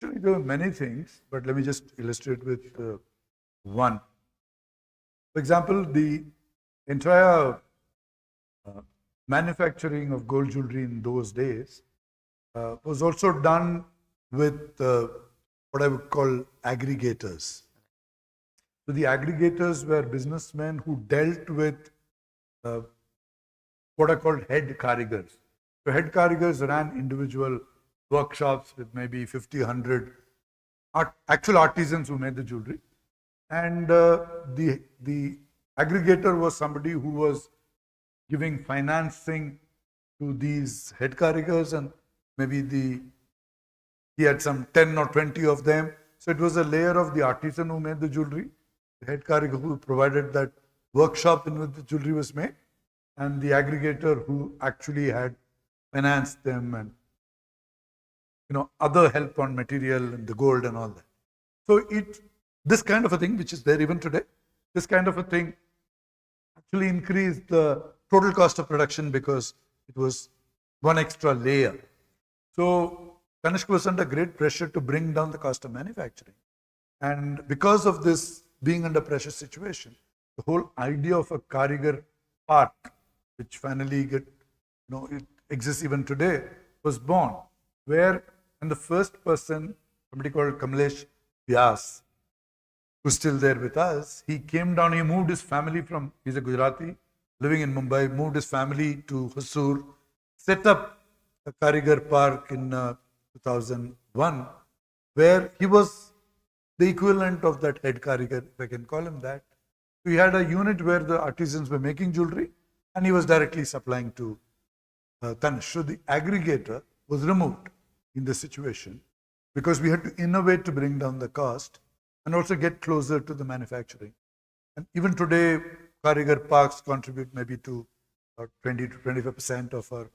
[SPEAKER 3] Actually, there were many things, but let me just illustrate with one. For example, the entire manufacturing of gold jewelry in those days was also done with what I would call aggregators. So the aggregators were businessmen who dealt with what are called head karigars. So head karigars ran individual workshops with maybe 50, 100 actual artisans who made the jewelry. And the aggregator was somebody who was giving financing to these head karigars, and maybe he had some 10 or 20 of them. So it was a layer of the artisan who made the jewelry, the head karigar who provided that workshop in which the jewelry was made, and the aggregator who actually had financed them and other help on material and the gold and all that. So this kind of a thing, which is there even today, this kind of a thing actually increased the total cost of production because it was one extra layer. So Tanishq was under great pressure to bring down the cost of manufacturing. And because of this being under pressure situation, the whole idea of a Karigar Park, which finally it exists even today, was born, where and the first person, somebody called Kamlesh Vyas, who's still there with us, he came down, he moved his family from, he's a Gujarati, living in Mumbai, moved his family to Hosur, set up a Karigar Park in 2001, where he was the equivalent of that head Karigar, if I can call him that. We had a unit where the artisans were making jewelry, and he was directly supplying to Tanishq. So the aggregator was removed in this situation because we had to innovate to bring down the cost and also get closer to the manufacturing. And even today, Karigar parks contribute maybe to 20 to 25% of our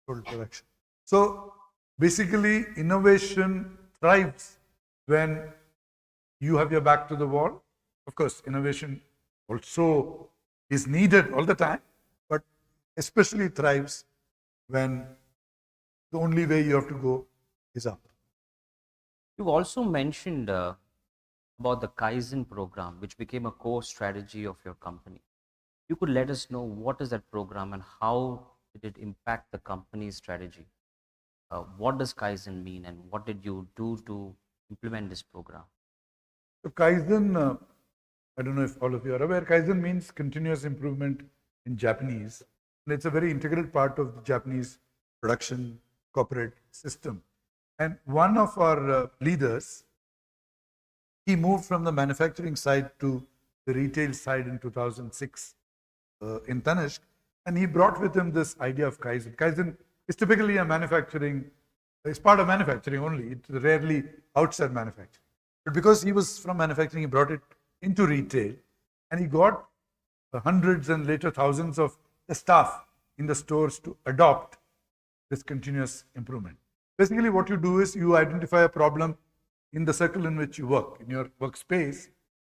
[SPEAKER 3] total production. So basically, innovation thrives when you have your back to the wall. Of course, innovation also is needed all the time, but especially thrives when the only way you have to go is up.
[SPEAKER 2] You also mentioned about the Kaizen program, which became a core strategy of your company. You could let us know what is that program and how did it impact the company's strategy? What does Kaizen mean, and what did you do to implement this program?
[SPEAKER 3] So Kaizen, I don't know if all of you are aware, Kaizen means continuous improvement in Japanese. And it's a very integral part of the Japanese production corporate system. And one of our leaders, he moved from the manufacturing side to the retail side in 2006 in Tanishq, and he brought with him this idea of Kaizen. Kaizen is typically a manufacturing, it's part of manufacturing only, it's rarely outside manufacturing. But because he was from manufacturing, he brought it into retail, and he got hundreds and later thousands of the staff in the stores to adopt this continuous improvement. Basically, what you do is you identify a problem in the circle in which you work, in your workspace,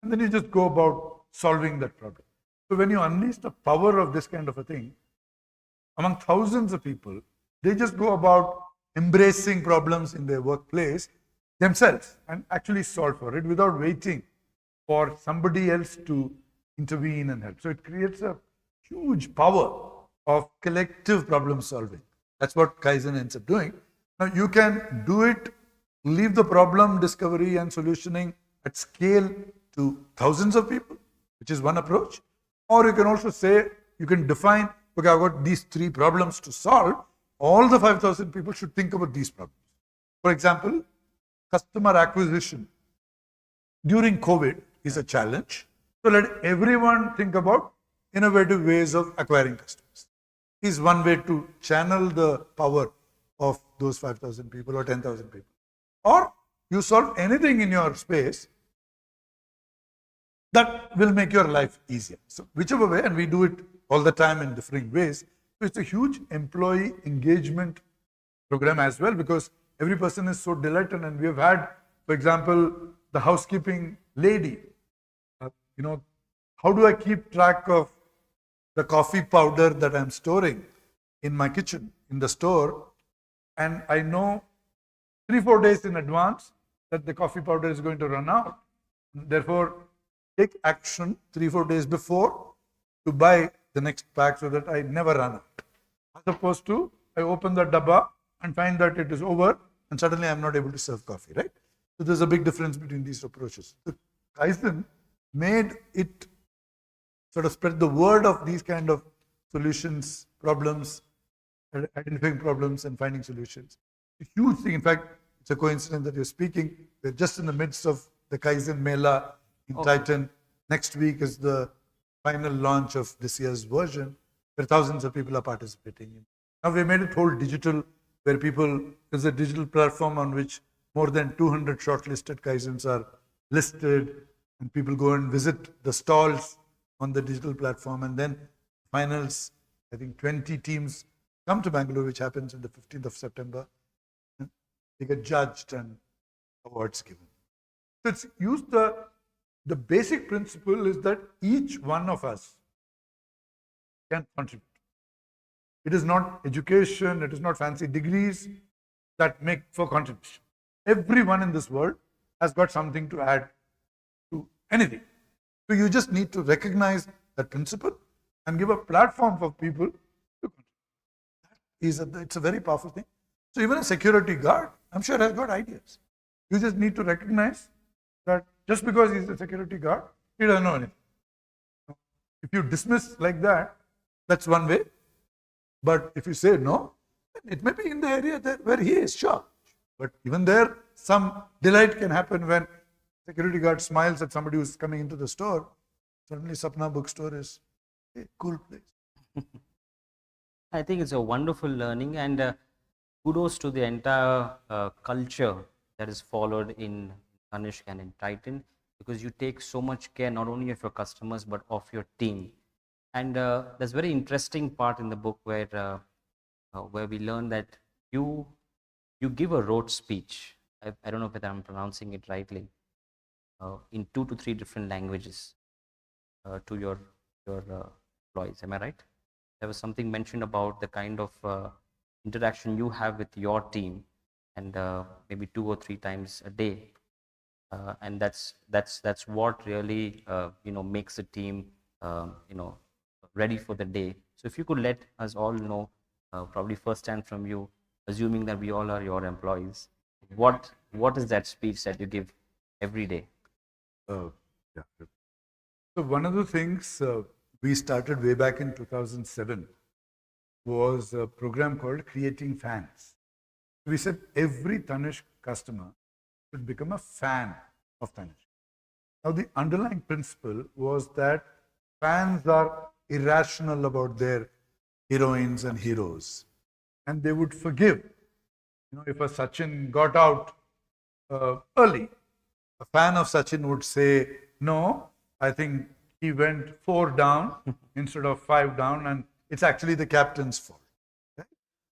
[SPEAKER 3] and then you just go about solving that problem. So when you unleash the power of this kind of a thing, among thousands of people, they just go about embracing problems in their workplace themselves and actually solve for it without waiting for somebody else to intervene and help. So it creates a huge power of collective problem solving. That's what Kaizen ends up doing. Now you can do it, leave the problem discovery and solutioning at scale to thousands of people, which is one approach. Or you can also say, you can define, okay, I've got these 3 problems to solve. All the 5,000 people should think about these problems. For example, customer acquisition during COVID is a challenge. So let everyone think about innovative ways of acquiring customers. Is one way to channel the power of those 5,000 people or 10,000 people. Or you solve anything in your space that will make your life easier. So whichever way, and we do it all the time in different ways. So it's a huge employee engagement program as well, because every person is so delighted. And we have had, for example, the housekeeping lady, how do I keep track of the coffee powder that I'm storing in my kitchen, in the store, and I know 3-4 days in advance that the coffee powder is going to run out. Therefore, take action 3-4 days before to buy the next pack so that I never run out. As opposed to, I open the dabba and find that it is over and suddenly I'm not able to serve coffee, right? So there's a big difference between these approaches. The Kaizen made it sort of spread the word of these kind of solutions, problems, identifying problems and finding solutions. A huge thing. In fact, it's a coincidence that you're speaking. We're just in the midst of the Kaizen Mela in Titan. Next week is the final launch of this year's version, where thousands of people are participating in. Now we made it whole digital, where there's a digital platform on which more than 200 shortlisted Kaizens are listed, and people go and visit the stalls on the digital platform, and then finals, I think 20 teams come to Bangalore, which happens on the 15th of September. And they get judged and awards given. So it's used the basic principle is that each one of us can contribute. It is not education, it is not fancy degrees that make for contribution. Everyone in this world has got something to add to anything. So you just need to recognize that principle and give a platform for people to contribute. It's a very powerful thing. So even a security guard, I'm sure, has got ideas. You just need to recognize that just because he's a security guard, he doesn't know anything. If you dismiss like that, that's one way. But if you say no, it may be in the area where he is, sure. But even there, some delight can happen when security guard smiles at somebody who's coming into the store. Suddenly Sapna bookstore is a cool place.
[SPEAKER 2] I think it's a wonderful learning, and kudos to the entire culture that is followed in Tanishq and in Titan, because you take so much care not only of your customers but of your team. And there's a very interesting part in the book where we learn that you give a rote speech. I don't know whether I'm pronouncing it rightly, in 2 to 3 different languages to your employees. Am I right? There was something mentioned about the kind of interaction you have with your team, and maybe 2 or 3 times a day, and that's what really makes the team ready for the day. So if you could let us all know, probably firsthand from you, assuming that we all are your employees, what is that speech that you give every day?
[SPEAKER 3] Yeah. So one of the things we started way back in 2007 was a program called Creating Fans. We said every Tanishq customer should become a fan of Tanishq. Now the underlying principle was that fans are irrational about their heroines and heroes, and they would forgive. If a Sachin got out early, a fan of Sachin would say, no, I think he went 4 down instead of 5 down, and it's actually the captain's fault. Right?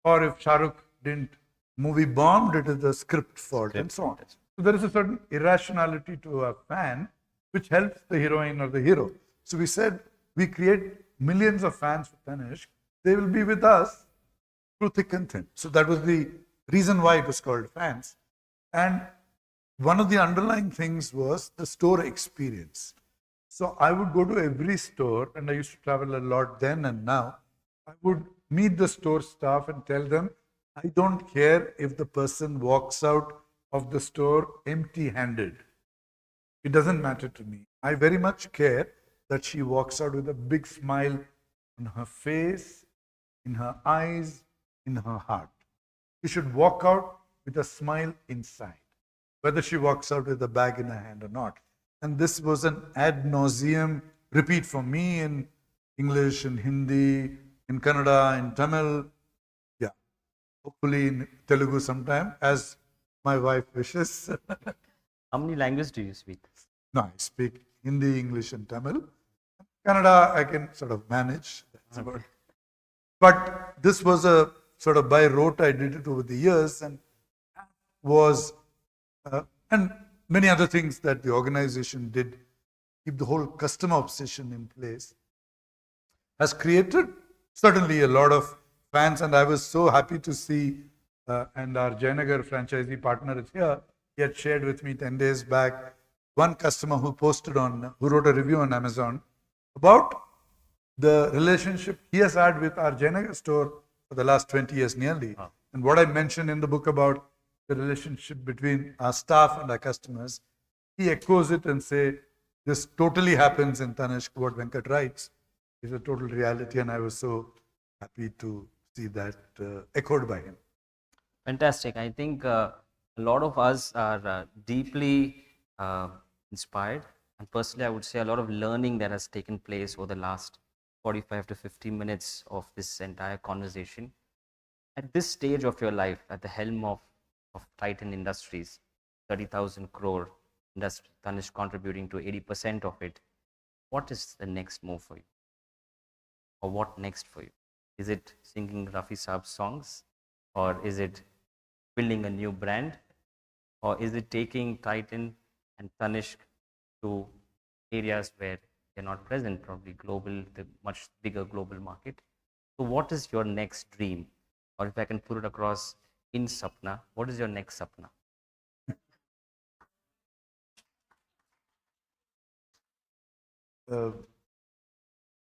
[SPEAKER 3] Or if Shah Rukh didn't movie bombed, it is the script fault, and so on. So there is a certain irrationality to a fan which helps the heroine or the hero. So we said we create millions of fans for Tanishq. They will be with us through thick and thin. So that was the reason why it was called fans. And one of the underlying things was the store experience. So I would go to every store, and I used to travel a lot then and now. I would meet the store staff and tell them, I don't care if the person walks out of the store empty handed. It doesn't matter to me. I very much care that she walks out with a big smile on her face, in her eyes, in her heart. She should walk out with a smile inside, whether she walks out with a bag in her hand or not. And this was an ad nauseum repeat for me in English, in Hindi, in Kannada, in Tamil. Yeah, hopefully in Telugu sometime, as my wife wishes.
[SPEAKER 2] How many languages do you speak?
[SPEAKER 3] No, I speak Hindi, English, and Tamil. Kannada, I can sort of manage. That's about it. But this was a sort of by rote. I did it over the years, and was and many other things that the organization did keep the whole customer obsession in place has created certainly a lot of fans. And I was so happy to see, and our Jayanagar franchisee partner is here. He had shared with me 10 days back one customer who wrote a review on Amazon about the relationship he has had with our Jayanagar store for the last 20 years nearly.
[SPEAKER 2] Wow.
[SPEAKER 3] And what I mentioned in the book about the relationship between our staff and our customers, he echoes it and say, this totally happens in Tanishq. What Venkat writes is a total reality, and I was so happy to see that echoed by him.
[SPEAKER 2] Fantastic. I think a lot of us are deeply inspired, and personally, I would say a lot of learning that has taken place over the last 45 to 50 minutes of this entire conversation. At this stage of your life, at the helm of Titan Industries, 30,000 crore industry, Tanishq contributing to 80% of it, what is the next move for you? Or what next for you? Is it singing Rafi Saab's songs? Or is it building a new brand? Or is it taking Titan and Tanishq to areas where they're not present, probably global, the much bigger global market? So what is your next dream? Or if I can put it across in Sapna, what is your next Sapna?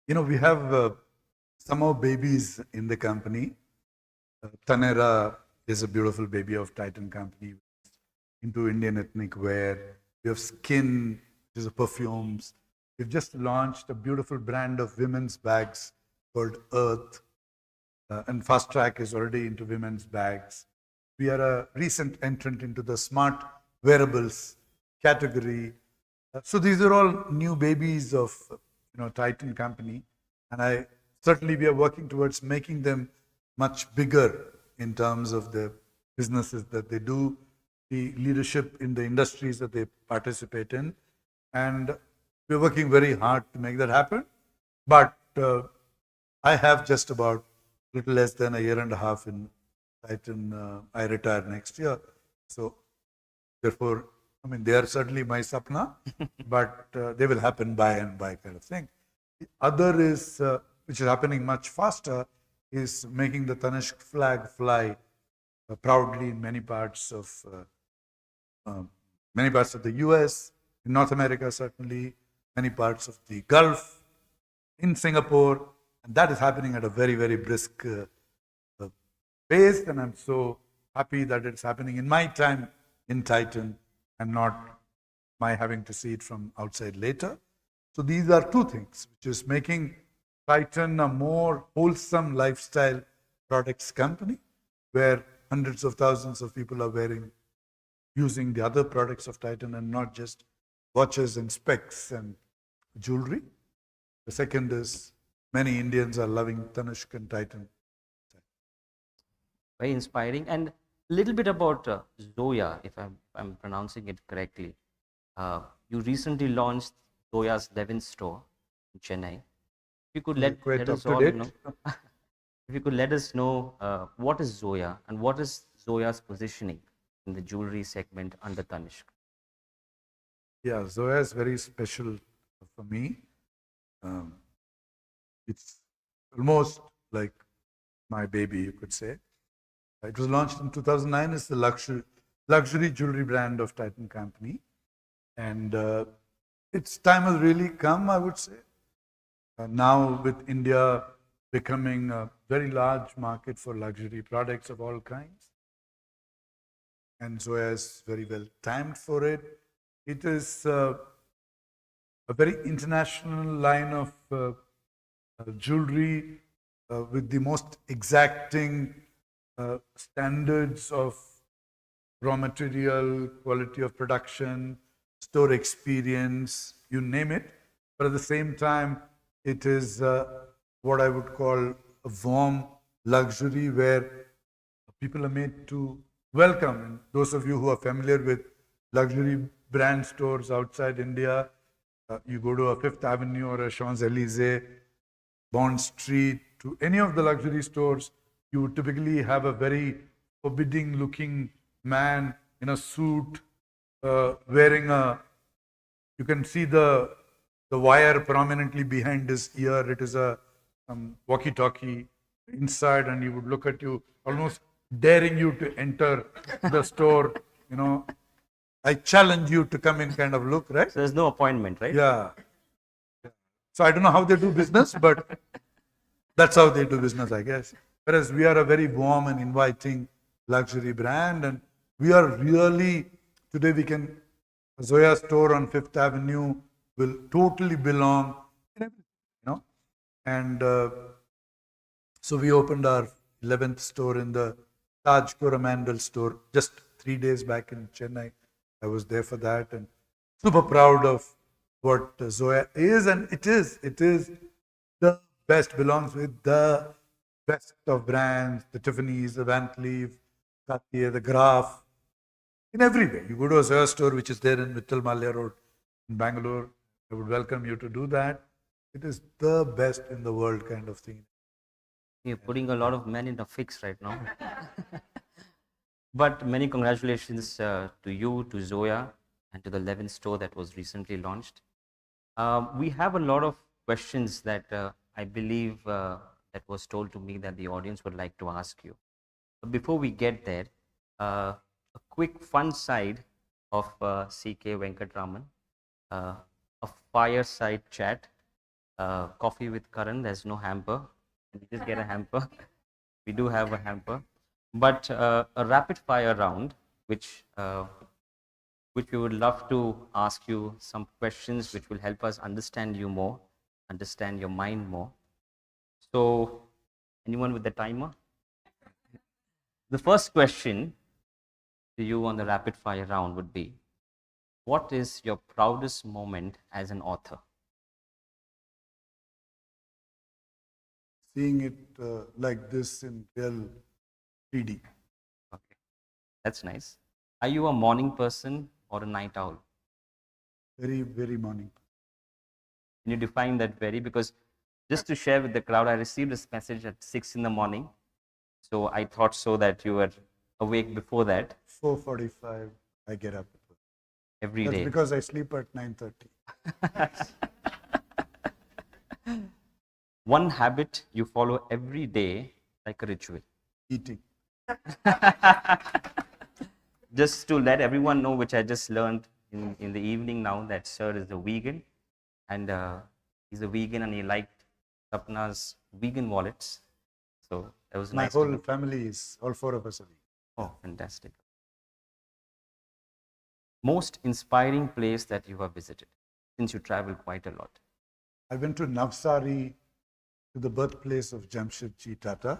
[SPEAKER 3] We have some more babies in the company. Tanera is a beautiful baby of Titan Company into Indian ethnic wear. We have Skin, which is a perfumes. We've just launched a beautiful brand of women's bags called Earth. And Fast Track is already into women's bags. We are a recent entrant into the smart wearables category. So these are all new babies of Titan Company, and we are working towards making them much bigger in terms of the businesses that they do, the leadership in the industries that they participate in, and we're working very hard to make that happen. But I have just about little less than a year and a half in Titan. I retire next year, so therefore, they are certainly my sapna, but they will happen by and by kind of thing. The other is, which is happening much faster, is making the Tanishq flag fly proudly in many parts of the US, in North America certainly, many parts of the Gulf, in Singapore, and that is happening at a very, very brisk pace, and I'm so happy that it's happening in my time in Titan and not my having to see it from outside later. So these are two things, which is making Titan a more wholesome lifestyle products company, where hundreds of thousands of people are using the other products of Titan and not just watches and specs and jewelry. The second is many Indians are loving Tanishq and Titan.
[SPEAKER 2] Very inspiring. And a little bit about Zoya, if I'm pronouncing it correctly. You recently launched Zoya's 11th store in Chennai. If you could let us all know, if you could let us know what is Zoya and what is Zoya's positioning in the jewelry segment under Tanishq.
[SPEAKER 3] Yeah, Zoya is very special for me. It's almost like my baby, you could say. It was launched in 2009 as the luxury jewelry brand of Titan Company. And its time has really come, I would say. Now with India becoming a very large market for luxury products of all kinds. And Zoya is very well timed for it. It is a very international line of jewelry with the most exacting standards of raw material, quality of production, store experience, you name it. But at the same time, it is what I would call a warm luxury where people are made to welcome. And those of you who are familiar with luxury brand stores outside India, you go to a Fifth Avenue or a Champs-Élysées, Bond Street, to any of the luxury stores, you would typically have a very forbidding looking man in a suit wearing a, you can see the wire prominently behind his ear. It is a walkie-talkie inside, and he would look at you, almost daring you to enter the store. You know, I challenge you to come in kind of look, right?
[SPEAKER 2] So there's no appointment, right?
[SPEAKER 3] Yeah. So I don't know how they do business, but that's how they do business, I guess. Whereas we are a very warm and inviting luxury brand, and we are really, today we can, a Zoya store on Fifth Avenue will totally belong in everything, you know. And so we opened our 11th store in the Taj Coromandel store just 3 days back in Chennai. I was there for that and super proud of what Zoya is, and it is the best, belongs with the best of brands, the Tiffany's, the Van Cleef, Cartier, the Graf, in every way. You go to a Zoya store which is there in Vittal Malya Road in Bangalore, I would welcome you to do that. It is the best in the world kind of thing.
[SPEAKER 2] You're putting a lot of men in a fix right now. But many congratulations to you, to Zoya, and to the 11th store that was recently launched. We have a lot of questions that I believe that was told to me that the audience would like to ask you. But before we get there, a quick fun side of CK Venkataraman, a fireside chat, coffee with Karan. There's no hamper. We just get a hamper. We do have a hamper, but a rapid fire round, which we would love to ask you some questions which will help us understand you more, understand your mind more. So, anyone with the timer? The first question to you on the rapid fire round would be, what is your proudest moment as an author?
[SPEAKER 3] Seeing it like this in real 3D.
[SPEAKER 2] Okay, that's nice. Are you a morning person or a night owl?
[SPEAKER 3] Very, very morning.
[SPEAKER 2] Can you define that very? Because just to share with the crowd, I received this message at 6 in the morning. So I thought so that you were awake before that
[SPEAKER 3] 4:45, I get up.
[SPEAKER 2] every
[SPEAKER 3] That's
[SPEAKER 2] day.
[SPEAKER 3] because I sleep at 9:30.
[SPEAKER 2] One habit you follow every day like a ritual.
[SPEAKER 3] Eating.
[SPEAKER 2] Just to let everyone know, which I just learned in the evening now, that sir is a vegan, and he's a vegan and he liked Sapna's vegan wallets. So that was
[SPEAKER 3] My
[SPEAKER 2] nice.
[SPEAKER 3] whole family is, all four of us are vegan.
[SPEAKER 2] Oh, fantastic. Most inspiring place that you have visited, since you travel quite a lot.
[SPEAKER 3] I went to Navsari, to the birthplace of Jamshedji Tata,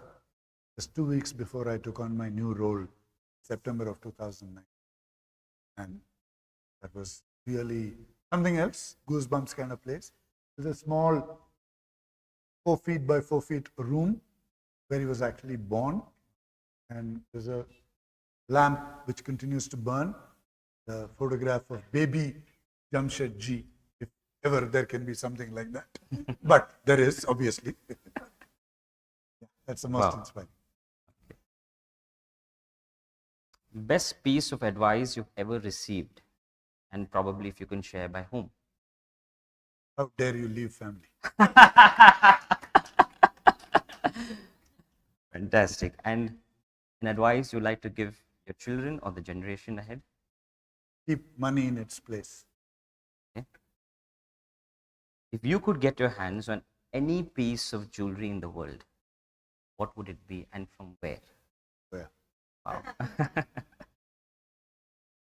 [SPEAKER 3] just 2 weeks before I took on my new role, September of 2009. And that was really something else, goosebumps kind of place. There's a small 4 feet by 4 feet room where he was actually born. And there's a lamp which continues to burn, the photograph of baby Jamshedji, if ever there can be something like that. But there is, obviously. Yeah, that's the most
[SPEAKER 2] Wow.
[SPEAKER 3] inspiring.
[SPEAKER 2] Best piece of advice you've ever received, and probably if you can share by whom.
[SPEAKER 3] How dare you leave family?
[SPEAKER 2] Fantastic. And an advice you like to give your children or the generation ahead?
[SPEAKER 3] Keep money in its place.
[SPEAKER 2] Okay. If you could get your hands on any piece of jewelry in the world, what would it be and from where?
[SPEAKER 3] Where?
[SPEAKER 2] Wow.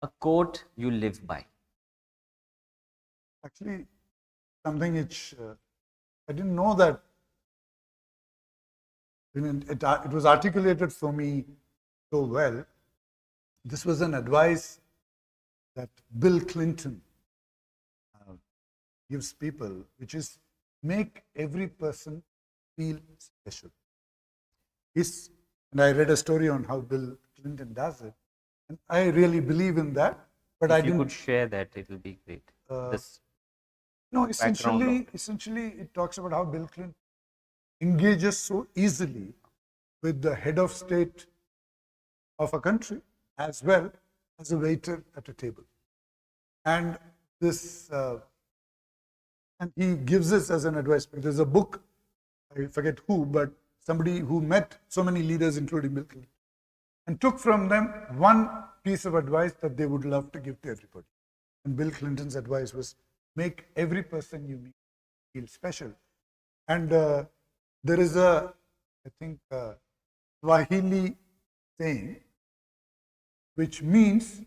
[SPEAKER 2] A quote you live by.
[SPEAKER 3] Actually, something which I didn't know that it was articulated for me so well. This was an advice that Bill Clinton gives people, which is make every person feel special. And I read a story on how Bill Clinton does it, and I really believe in that. But I
[SPEAKER 2] If you
[SPEAKER 3] didn't.
[SPEAKER 2] could share that, it will be great. This
[SPEAKER 3] No,
[SPEAKER 2] background of
[SPEAKER 3] essentially, it talks about how Bill Clinton engages so easily with the head of state of a country as well as a waiter at a table. And this, and he gives this as an advice. There's a book, I forget who, but somebody who met so many leaders, including Bill Clinton, and took from them one piece of advice that they would love to give to everybody. And Bill Clinton's advice was make every person you meet feel special. And there is a, I think, Swahili saying, which means,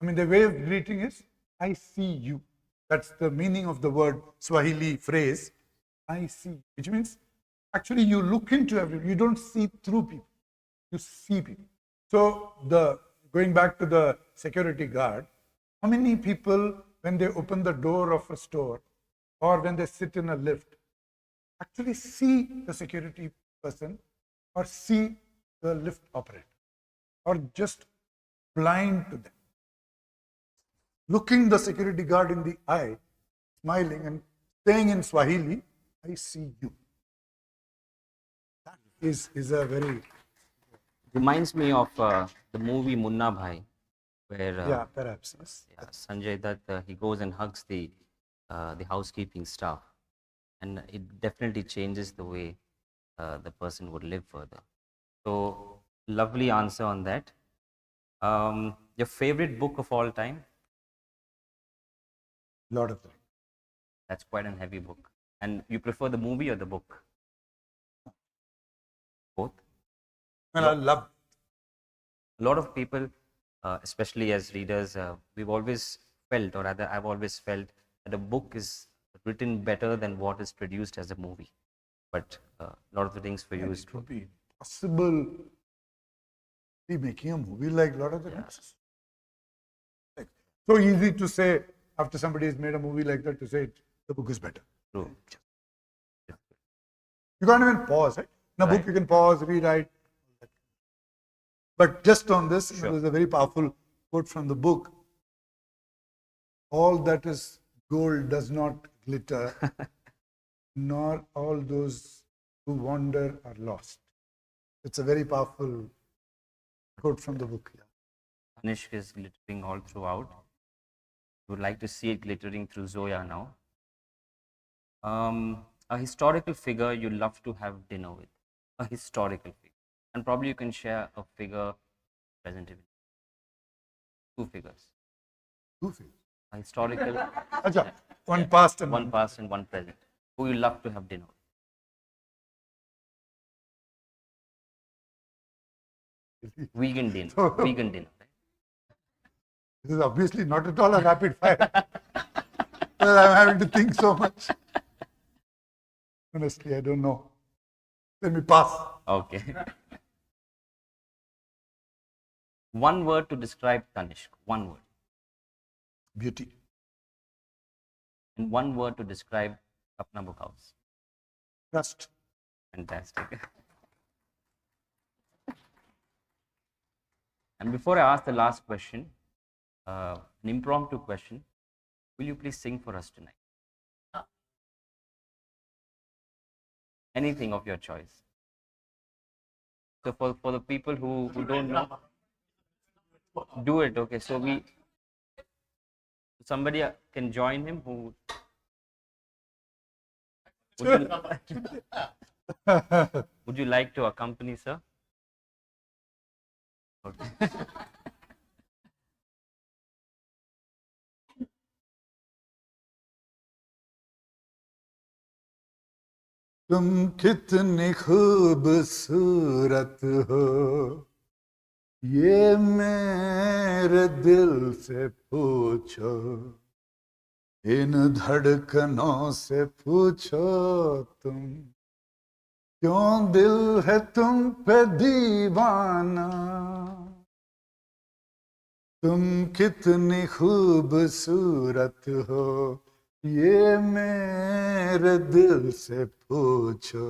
[SPEAKER 3] I mean, the way of greeting is, I see you. That's the meaning of the word Swahili phrase, I see, which means actually you look into everyone. You don't see through people, you see people. So going back to the security guard, how many people, when they open the door of a store or when they sit in a lift, actually see the security person or see the lift operator, or just blind to them? Looking the security guard in the eye, smiling and saying in Swahili, I see you. That is a very,
[SPEAKER 2] reminds me of the movie Munna Bhai, where
[SPEAKER 3] yeah, perhaps, yes.
[SPEAKER 2] yeah, Sanjay Dutt he goes and hugs the housekeeping staff, and it definitely changes the way the person would live further. So lovely answer on that. Your favorite book of all time?
[SPEAKER 3] Lord of the Rings.
[SPEAKER 2] That's quite an heavy book. And you prefer the movie or the book? Both.
[SPEAKER 3] And I love
[SPEAKER 2] A lot of people, especially as readers, we've always felt, or rather, I've always felt that a book is written better than what is produced as a movie. But Lord of the Rings for you is
[SPEAKER 3] it would be possible be making a movie like Lord of the Rings. Like, so easy to say after somebody has made a movie like that to say the book is better.
[SPEAKER 2] true.
[SPEAKER 3] You can't even pause, right? In a book,
[SPEAKER 2] Right.
[SPEAKER 3] you can pause, rewrite. But just on this,
[SPEAKER 2] Sure.
[SPEAKER 3] there's a very powerful quote from the book. All that is gold does not glitter, nor all those who wander are lost. It's a very powerful quote from the book. Yeah.
[SPEAKER 2] Tanishq is glittering all throughout. Would like to see it glittering through Zoya now. A historical figure you love to have dinner with. A historical figure. And probably you can share a figure present even. Two figures.
[SPEAKER 3] Two things.
[SPEAKER 2] A historical,
[SPEAKER 3] Acha, one past and
[SPEAKER 2] one past and one present. Who you love to have dinner with. Vegan dinner. Vegan dinner. Right?
[SPEAKER 3] This is obviously not at all a rapid fire. Well, I'm having to think so much. Honestly, I don't know. Let me pass.
[SPEAKER 2] Okay. One word to describe Tanishq. One word.
[SPEAKER 3] Beauty.
[SPEAKER 2] And one word to describe Sapna Book House.
[SPEAKER 3] Trust.
[SPEAKER 2] Fantastic. And before I ask the last question, an impromptu question, will you please sing for us tonight? Anything of your choice. So for the people who don't know, do it. Okay, so somebody can join him who would you like to accompany, sir? Okay.
[SPEAKER 3] तुम कितनी खूबसूरत हो, ये मेरे दिल से पूछो, इन धड़कनों से पूछो तुम, क्यों दिल है तुम पे दीवाना, तुम कितनी खूबसूरत हो, ये मेरे दिल से पूछो,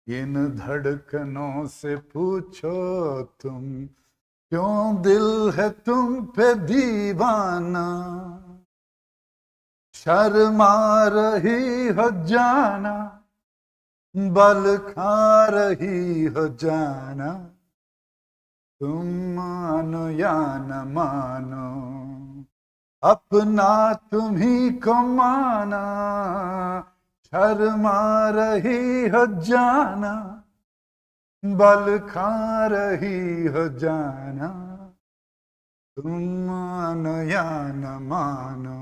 [SPEAKER 3] इन धड़कनों से पूछो तुम, क्यों दिल है तुम पे दीवाना, शर्मा रही हो जाना, बल खा रही हो जाना, तुम मानो या न मानो, अपना तुम्ही को माना, शर्मा रही हो जाना, बल खा रही हो जाना, तुम मानो या न मानो,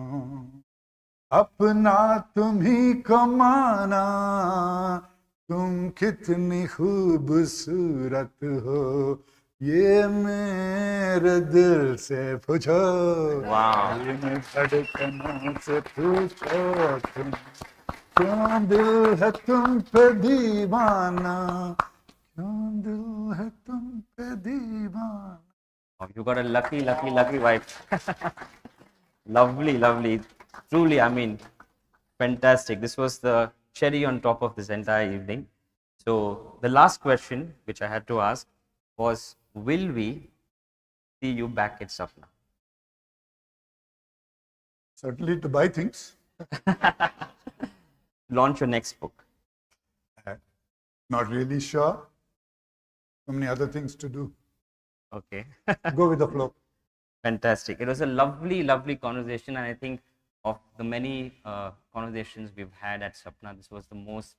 [SPEAKER 3] अपना तुम्ही को माना, तुम कितनी खूबसूरत हो, ये मेरे दिल से पूछो,
[SPEAKER 2] Wow.
[SPEAKER 3] इन धड़कनों से पूछो तुम, क्यों दिल है तुम पे दीवाना, क्यों दिल है तुम पे दीवाना.
[SPEAKER 2] Oh, you got a lucky wife. Lovely, lovely. Truly, I mean, fantastic. This was the cherry on top of this entire evening. So, the last question which I had to ask was, will we see you back at Sapna?
[SPEAKER 3] Certainly to buy things.
[SPEAKER 2] Launch your next book.
[SPEAKER 3] Not really sure. So many other things to do.
[SPEAKER 2] Okay.
[SPEAKER 3] Go with the flow.
[SPEAKER 2] Fantastic. It was a lovely conversation. And I think of the many conversations we've had at Sapna, this was the most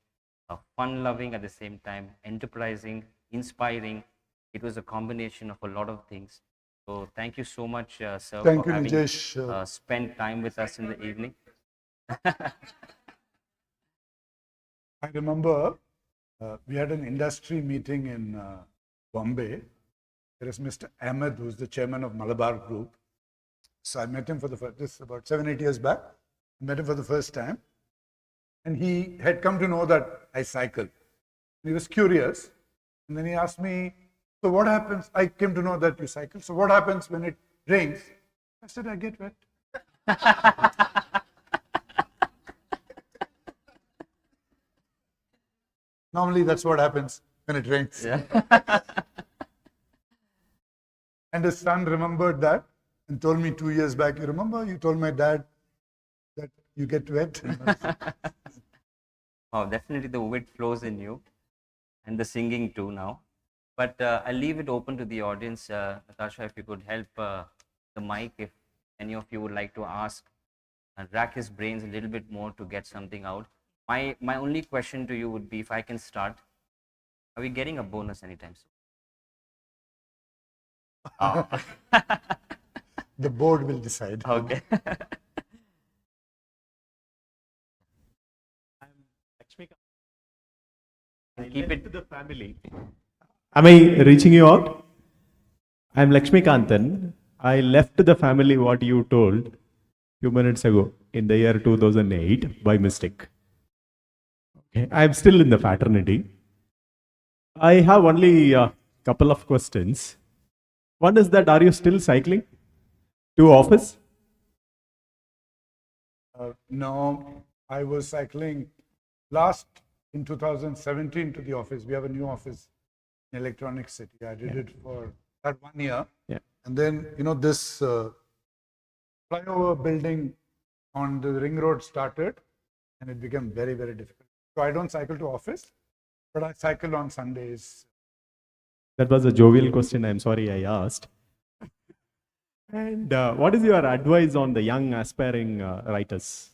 [SPEAKER 2] fun loving, at the same time enterprising, inspiring. It was a combination of a lot of things. So thank you so much, sir,
[SPEAKER 3] Thank
[SPEAKER 2] for
[SPEAKER 3] you,
[SPEAKER 2] having
[SPEAKER 3] Nijesh.
[SPEAKER 2] spent time with us in the evening.
[SPEAKER 3] I remember we had an industry meeting in Bombay. There is Mr. Ahmed, who's the chairman of Malabar Group. So I met him for the first, this about 7-8 years back. I met him for the first time. And he had come to know that I cycle. He was curious. And then he asked me, so what happens? I came to know that you cycle. So what happens when it rains? I said, I get wet. Normally that's what happens when it rains.
[SPEAKER 2] Yeah.
[SPEAKER 3] And his son remembered that and told me 2 years back, you remember you told my dad that you get wet?
[SPEAKER 2] Oh, definitely the wit flows in you, and the singing too now. But I'll leave it open to the audience. Natasha, if you could help the mic, if any of you would like to ask and rack his brains a little bit more to get something out. My only question to you would be, if I can start, are we getting a bonus anytime soon? Oh.
[SPEAKER 3] The board will decide.
[SPEAKER 2] Okay. Keep it
[SPEAKER 4] To the family. Am I reaching you out? I'm Lakshmi Kantan. I left the family what you told few minutes ago in the year 2008 by mistake. Okay, I'm still in the fraternity. I have only a couple of questions. One is that, are you still cycling to office?
[SPEAKER 3] No, I was cycling last in 2017 to the office. We have a new office in Electronic City. I did it for that 1 year.
[SPEAKER 4] Yeah.
[SPEAKER 3] And then, this flyover building on the ring road started and it became very, very difficult. So I don't cycle to office, but I cycle on Sundays.
[SPEAKER 4] That was a jovial question. I'm sorry I asked. And what is your advice on the young aspiring writers?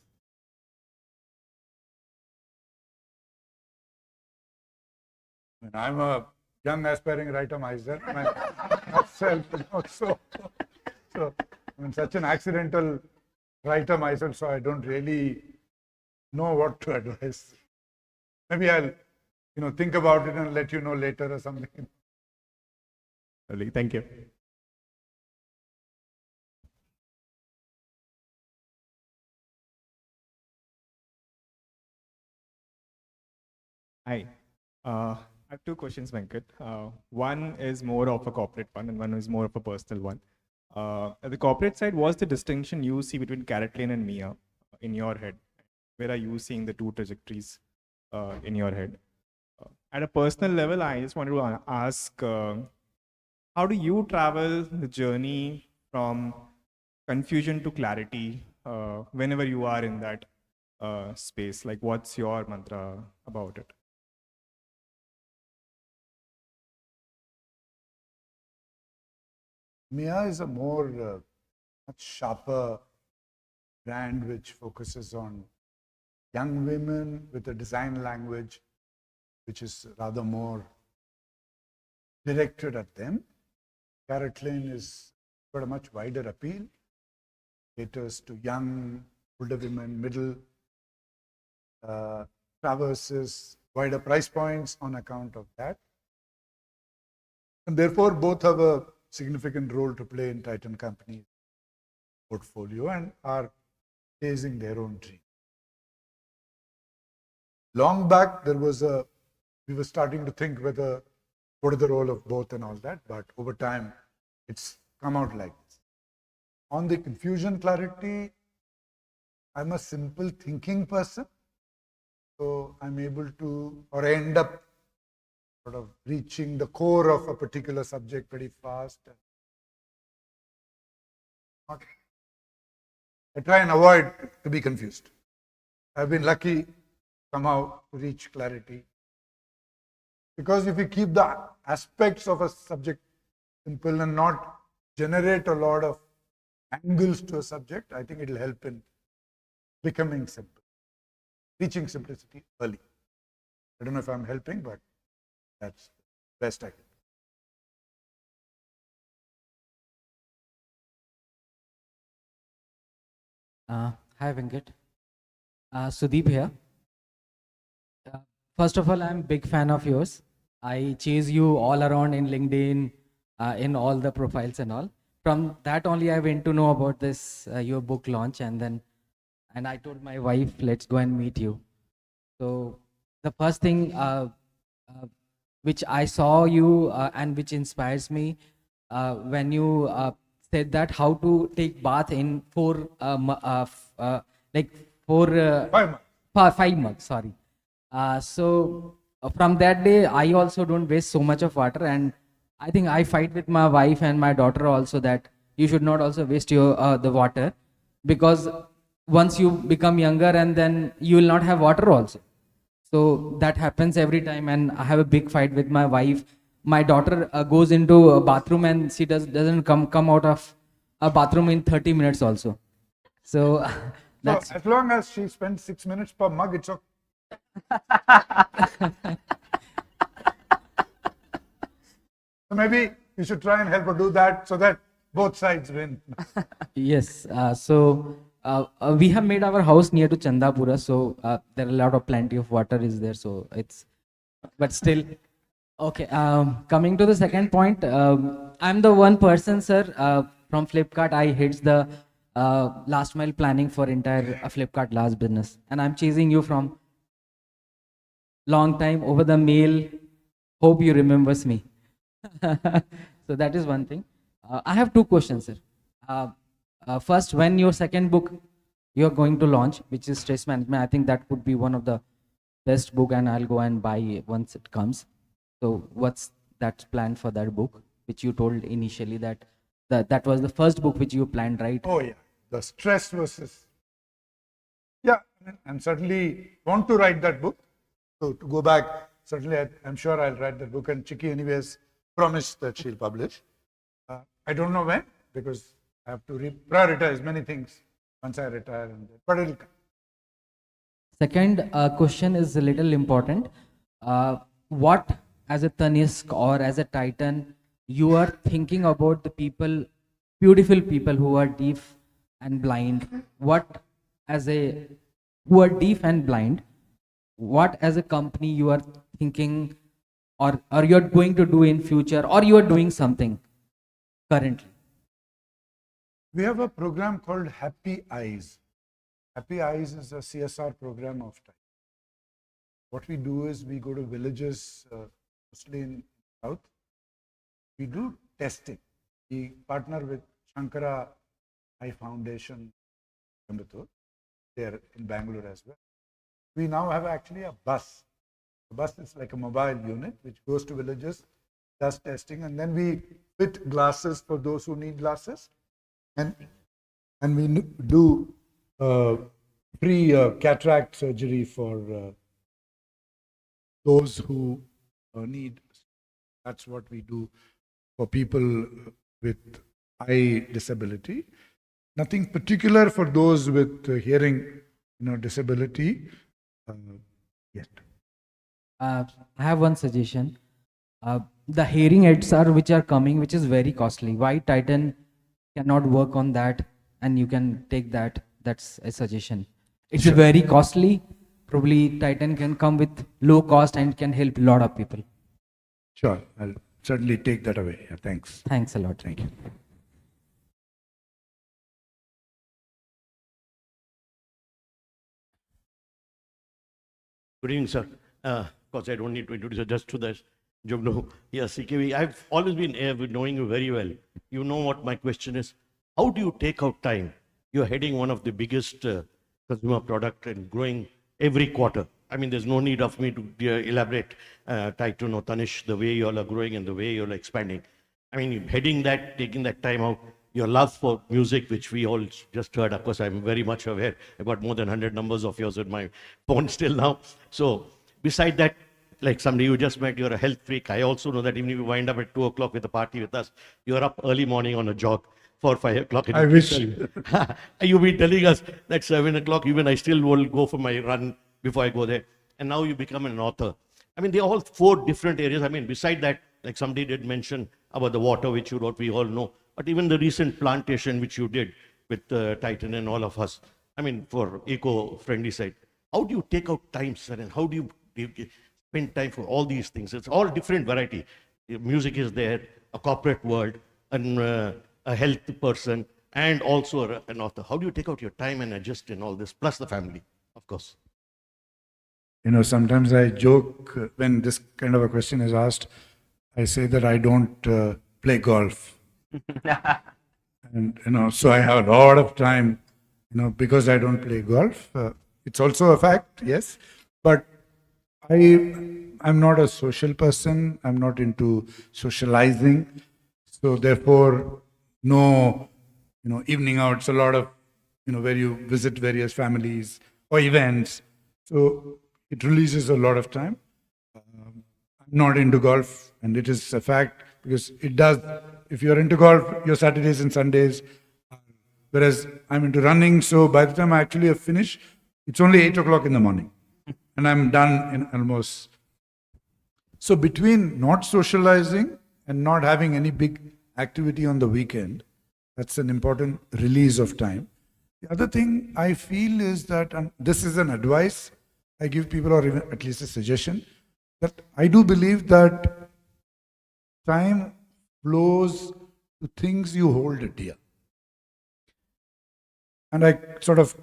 [SPEAKER 3] And I'm a young aspiring writer myself. So I'm such an accidental writer myself, so I don't really know what to advise. Maybe I'll, think about it and let you know later or something.
[SPEAKER 4] Lovely. Thank you. Hi. I have two questions, Venkat. One is more of a corporate one, and one is more of a personal one. At the corporate side, what's the distinction you see between CaratLane and Mia in your head? Where are you seeing the two trajectories in your head? At a personal level, I just wanted to ask, how do you travel the journey from confusion to clarity whenever you are in that space? Like, what's your mantra about it?
[SPEAKER 3] Mia is a more, much sharper brand which focuses on young women with a design language which is rather more directed at them. CaratLane is got a much wider appeal, caters to young, older women, middle, traverses wider price points on account of that. And therefore, both have a significant role to play in Titan Company's portfolio and are chasing their own dream. Long back, we were starting to think what is the role of both and all that, but over time, it's come out like this. On the confusion clarity, I'm a simple thinking person, so I'm able to, or I end up sort of reaching the core of a particular subject pretty fast. I try and avoid to be confused. I've been lucky somehow to reach clarity. Because if we keep the aspects of a subject simple and not generate a lot of angles to a subject, I think it will help in becoming simple, reaching simplicity early. I don't know if I'm helping, but that's the best I can do.
[SPEAKER 5] Hi Venkat. Sudeep here. First of all, I'm a big fan of yours. I chase you all around in LinkedIn, in all the profiles and all. From that only, I went to know about this your book launch, and I told my wife, let's go and meet you. So the first thing which I saw you and which inspires me when you said that how to take bath in like
[SPEAKER 3] 5 months.
[SPEAKER 5] 5 months, sorry. So from that day, I also don't waste so much of water, and I think I fight with my wife and my daughter also that you should not also waste your the water, because once you become younger and then you will not have water also. So that happens every time, and I have a big fight with my wife. My daughter goes into a bathroom and she doesn't come out of a bathroom in 30 minutes also. So
[SPEAKER 3] So
[SPEAKER 5] that's
[SPEAKER 3] as long as she spends 6 minutes per mug, it's okay. So maybe you should try and help her do that so that both sides win.
[SPEAKER 5] yes. We have made our house near to Chandapura, so there are a lot of plenty of water is there. So it's, but still, okay. Coming to the second point, I'm the one person, sir, from Flipkart. I hits the last mile planning for entire Flipkart last business, and I'm chasing you from long time over the mail. Hope you remembers me. So that is one thing. I have two questions, sir. First, when your second book you're going to launch, which is stress management, I think that would be one of the best book, and I'll go and buy it once it comes. So what's that plan for that book, which you told initially that was the first book which you planned, right?
[SPEAKER 3] Oh yeah, the stress versus. Yeah, and certainly want to write that book. So to go back, certainly I'm sure I'll write that book, and Chiki anyways promised that she'll publish. I don't know when, because I have to prioritize many things once I retire, but it'll come.
[SPEAKER 5] Second question is a little important. What, as a Tanishq or as a Titan, you are thinking about the people, beautiful people who are deaf and blind? What, as a, who are deaf and blind, what as a company you are thinking, or you're going to do in future, or you are doing something currently?
[SPEAKER 3] We have a program called Happy Eyes. Happy Eyes is a CSR program of Titan. What we do is we go to villages, mostly in South. We do testing. We partner with Shankara Eye Foundation, Coimbatore. They're in Bangalore as well. We now have actually a bus. The bus is like a mobile unit which goes to villages, does testing, and then we fit glasses for those who need glasses, and we do free cataract surgery for those who need. That's what we do for people with eye disability. Nothing particular for those with hearing, disability yet.
[SPEAKER 5] I have one suggestion. The hearing aids which are coming, which is very costly. Why Titan cannot work on that, and you can take that? That's a suggestion. It's very costly. Probably Titan can come with low cost and can help a lot of people.
[SPEAKER 3] Sure, I'll certainly take that away. Yeah, thanks.
[SPEAKER 5] Thanks a lot.
[SPEAKER 3] Thank you.
[SPEAKER 6] Good evening, sir. Of course, I don't need to introduce you just to the Jugno. Yes, CKV, I've always been knowing you very well. You know what my question is. How do you take out time? You're heading one of the biggest consumer product and growing every quarter. I mean, there's no need of me to elaborate, Titan or Tanishq, the way you all are growing and the way you're expanding. I mean, heading that, taking that time out, your love for music, which we all just heard. Of course, I'm very much aware. I've got more than 100 numbers of yours in my phone still now. So, beside that, like somebody you just met, you're a health freak. I also know that even if you wind up at 2 o'clock with a party with us, you're up early morning on a jog for 5 o'clock.
[SPEAKER 3] I wish.
[SPEAKER 6] You've been telling us that 7 o'clock, even I still will go for my run before I go there. And now you become an author. I mean, they're all 4 different areas. I mean, beside that, like somebody did mention about the water, which you wrote, we all know. But even the recent plantation, which you did with Titan and all of us, I mean, for eco-friendly side. How do you take out time, sir? And how do you spend time for all these things? It's all different variety. Music is there, a corporate world, and a health person, and also an author. How do you take out your time and adjust in all this, plus the family, of course?
[SPEAKER 3] Sometimes I joke when this kind of a question is asked. I say that I don't play golf. And, so I have a lot of time, because I don't play golf. It's also a fact, yes. But I'm not a social person. I'm not into socializing. So therefore, no, evening outs, a lot of, where you visit various families or events. So it releases a lot of time. I'm not into golf, and it is a fact because it does. If you're into golf, your Saturdays and Sundays, whereas I'm into running. So by the time I actually have finished, it's only 8 o'clock in the morning, and I'm done in almost. So between not socializing and not having any big activity on the weekend, that's an important release of time. The other thing I feel is that, and this is an advice I give people, or even at least a suggestion, that I do believe that time flows to things you hold dear. And I sort of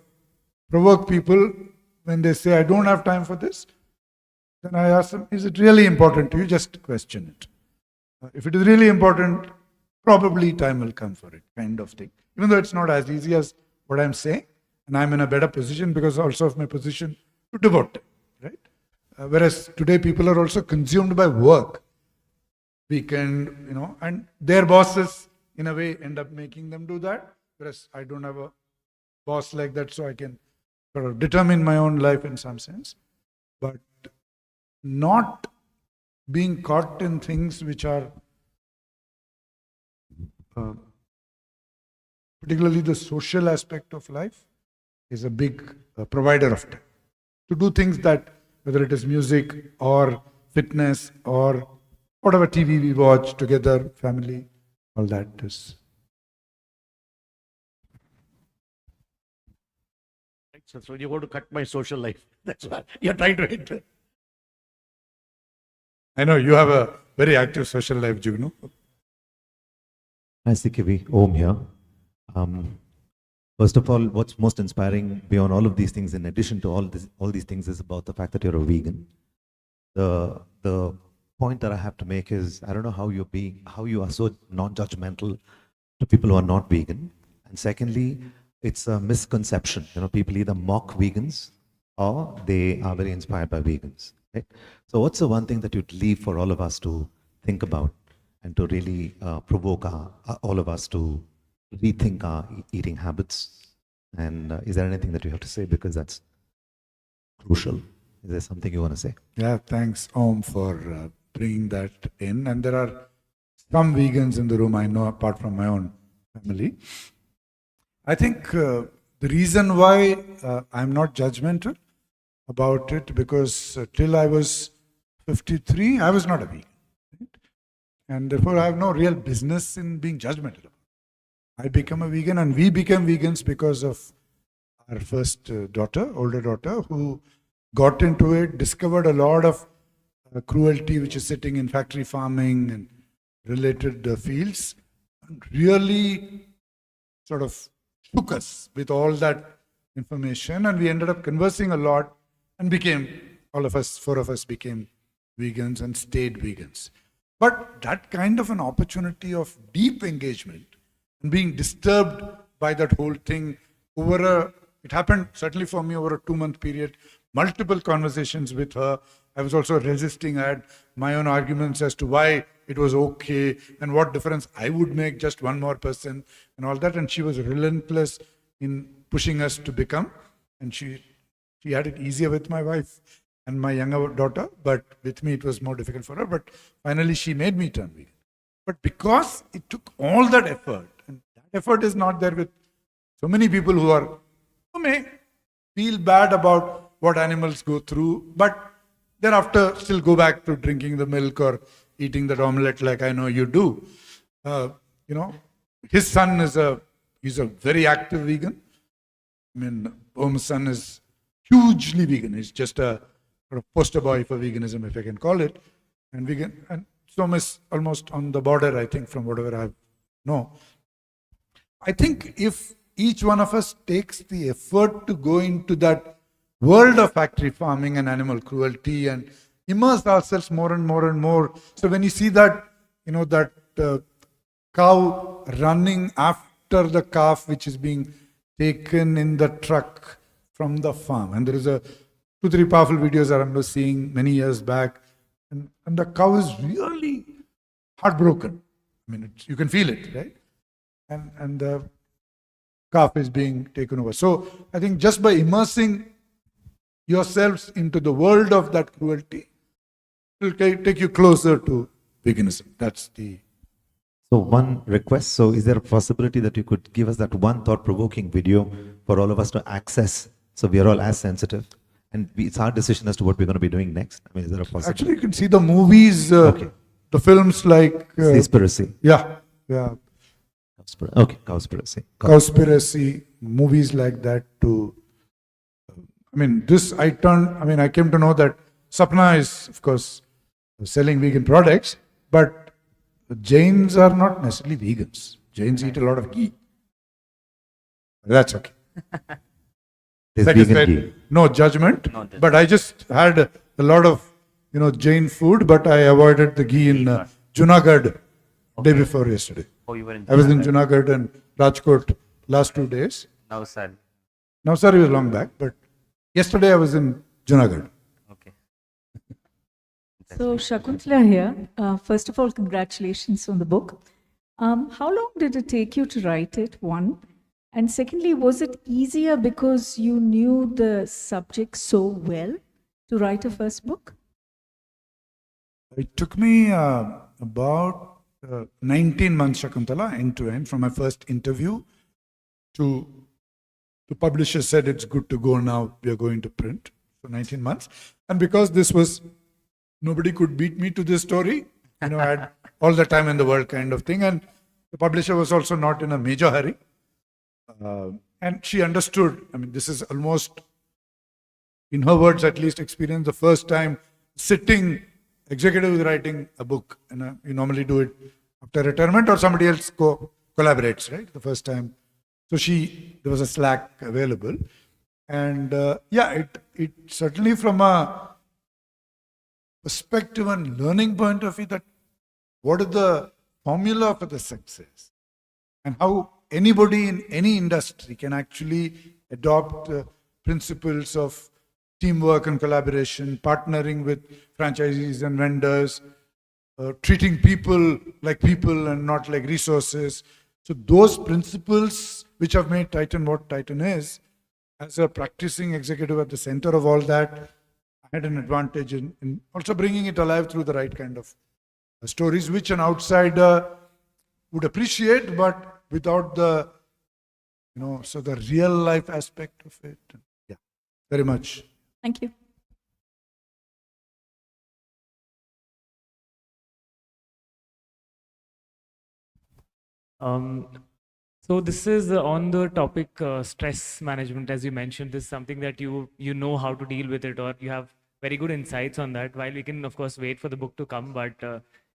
[SPEAKER 3] provoke people when they say, I don't have time for this. Then I ask them, is it really important to you? Just question it. If it is really important, probably time will come for it, kind of thing. Even though it's not as easy as what I'm saying, and I'm in a better position because also of my position to devote time, right? Whereas today people are also consumed by work. Weekend, and their bosses, in a way, end up making them do that. Whereas I don't have a boss like that, so I can sort of determine my own life in some sense. But not being caught in things which are particularly the social aspect of life is a big provider of time. To do things that, whether it is music or fitness or whatever TV we watch together, family, all that is
[SPEAKER 6] Right? So you want to cut my social life. That's why you're trying to enter.
[SPEAKER 3] I know you have a very active social life, Jugnu.
[SPEAKER 7] Hi, CKV. Om here. First of all, what's most inspiring beyond all of these things, in addition to all these things, is about the fact that you're a vegan. The point that I have to make is, I don't know how you are so non-judgmental to people who are not vegan. And secondly, it's a misconception. People either mock vegans or they are very inspired by vegans. Right? So what's the one thing that you'd leave for all of us to think about and to really provoke all of us to rethink our eating habits? And is there anything that you have to say? Because that's crucial. Is there something you want to say?
[SPEAKER 3] Yeah, thanks, Om, for bringing that in. And there are some vegans in the room I know, apart from my own family. I think the reason why I'm not judgmental about it, because till I was 53, I was not a vegan. Right? And therefore, I have no real business in being judgmental. I became a vegan, and we became vegans because of our first older daughter, who got into it, discovered a lot of cruelty which is sitting in factory farming and related fields, and really sort of shook us with all that information, and we ended up conversing a lot and became, all of us, 4 of us became vegans and stayed vegans. But that kind of an opportunity of deep engagement and being disturbed by that whole thing it happened certainly for me over a 2-month period, multiple conversations with her. I was also resisting. I had my own arguments as to why it was okay and what difference I would make, just one more person and all that. And she was relentless in pushing us to become. And she had it easier with my wife and my younger daughter, but with me it was more difficult for her. But finally she made me turn vegan. But because it took all that effort, and that effort is not there with so many people who may feel bad about what animals go through, but thereafter still go back to drinking the milk or eating that omelette like I know you do. His son he's a very active vegan. I mean, Om's son is hugely vegan. He's just a sort of poster boy for veganism, if I can call it. And vegan, and Som is almost on the border, I think, from whatever I know. I think if each one of us takes the effort to go into that world of factory farming and animal cruelty and immerse ourselves more and more and more. So when you see that, cow running after the calf which is being taken in the truck from the farm, and there is 2-3 powerful videos I remember seeing many years back, and the cow is really heartbroken. I mean, you can feel it, right? And the calf is being taken over. So I think just by immersing yourselves into the world of that cruelty, it will take you closer to veganism. That's the...
[SPEAKER 7] So one request, so is there a possibility that you could give us that one thought-provoking video for all of us to access, so we are all as sensitive? And it's our decision as to what we're going to be doing next. I mean, is there a possibility?
[SPEAKER 3] Actually, you can see the movies,
[SPEAKER 7] Okay.
[SPEAKER 3] the films like...
[SPEAKER 7] Conspiracy.
[SPEAKER 3] Yeah.
[SPEAKER 7] Okay, Conspiracy.
[SPEAKER 3] Conspiracy, movies like that to... I mean, I came to know that Sapna is, of course, selling vegan products, but Jains are not necessarily vegans. Jains eat a lot of ghee. That's okay.
[SPEAKER 7] There's
[SPEAKER 3] Like I
[SPEAKER 7] vegan
[SPEAKER 3] said,
[SPEAKER 7] ghee.
[SPEAKER 3] no judgment, but I just had a lot of, Jain food, but I avoided the ghee in Junagadh day before yesterday.
[SPEAKER 2] Oh, you were in
[SPEAKER 3] I was in Junagadh and Rajkot last 2 days.
[SPEAKER 2] Navsari.
[SPEAKER 3] Navsari was long back, but yesterday I was in Junagadh.
[SPEAKER 2] Okay.
[SPEAKER 8] So Shakuntala here. First of all, congratulations on the book. How long did it take you to write it? One. And secondly, was it easier because you knew the subject so well to write a first book?
[SPEAKER 3] It took me about 19 months, Shakuntala, end to end, from my first interview to the publisher said it's good to go now, we are going to print. So 19 months. And because nobody could beat me to this story, I had all the time in the world kind of thing. And the publisher was also not in a major hurry. And she understood, I mean, this is almost, in her words at least, experience the first time sitting, executive is writing a book. And you normally do it after retirement or somebody else collaborates, right? The first time. So there was a Slack available. And yeah, it certainly from a perspective and learning point of view, that what is the formula for the success and how anybody in any industry can actually adopt principles of teamwork and collaboration, partnering with franchisees and vendors, treating people and not like resources. So those principles which have made Titan what Titan is, as a practicing executive at the center of all that, I had an advantage in also bringing it alive through the right kind of stories, which an outsider would appreciate, but without the, so the real life aspect of it. Yeah, very much.
[SPEAKER 8] Thank you.
[SPEAKER 9] So this is on the topic stress management, as you mentioned. This is something that you know how to deal with it, or you have very good insights on that. While we can of course wait for the book to come, but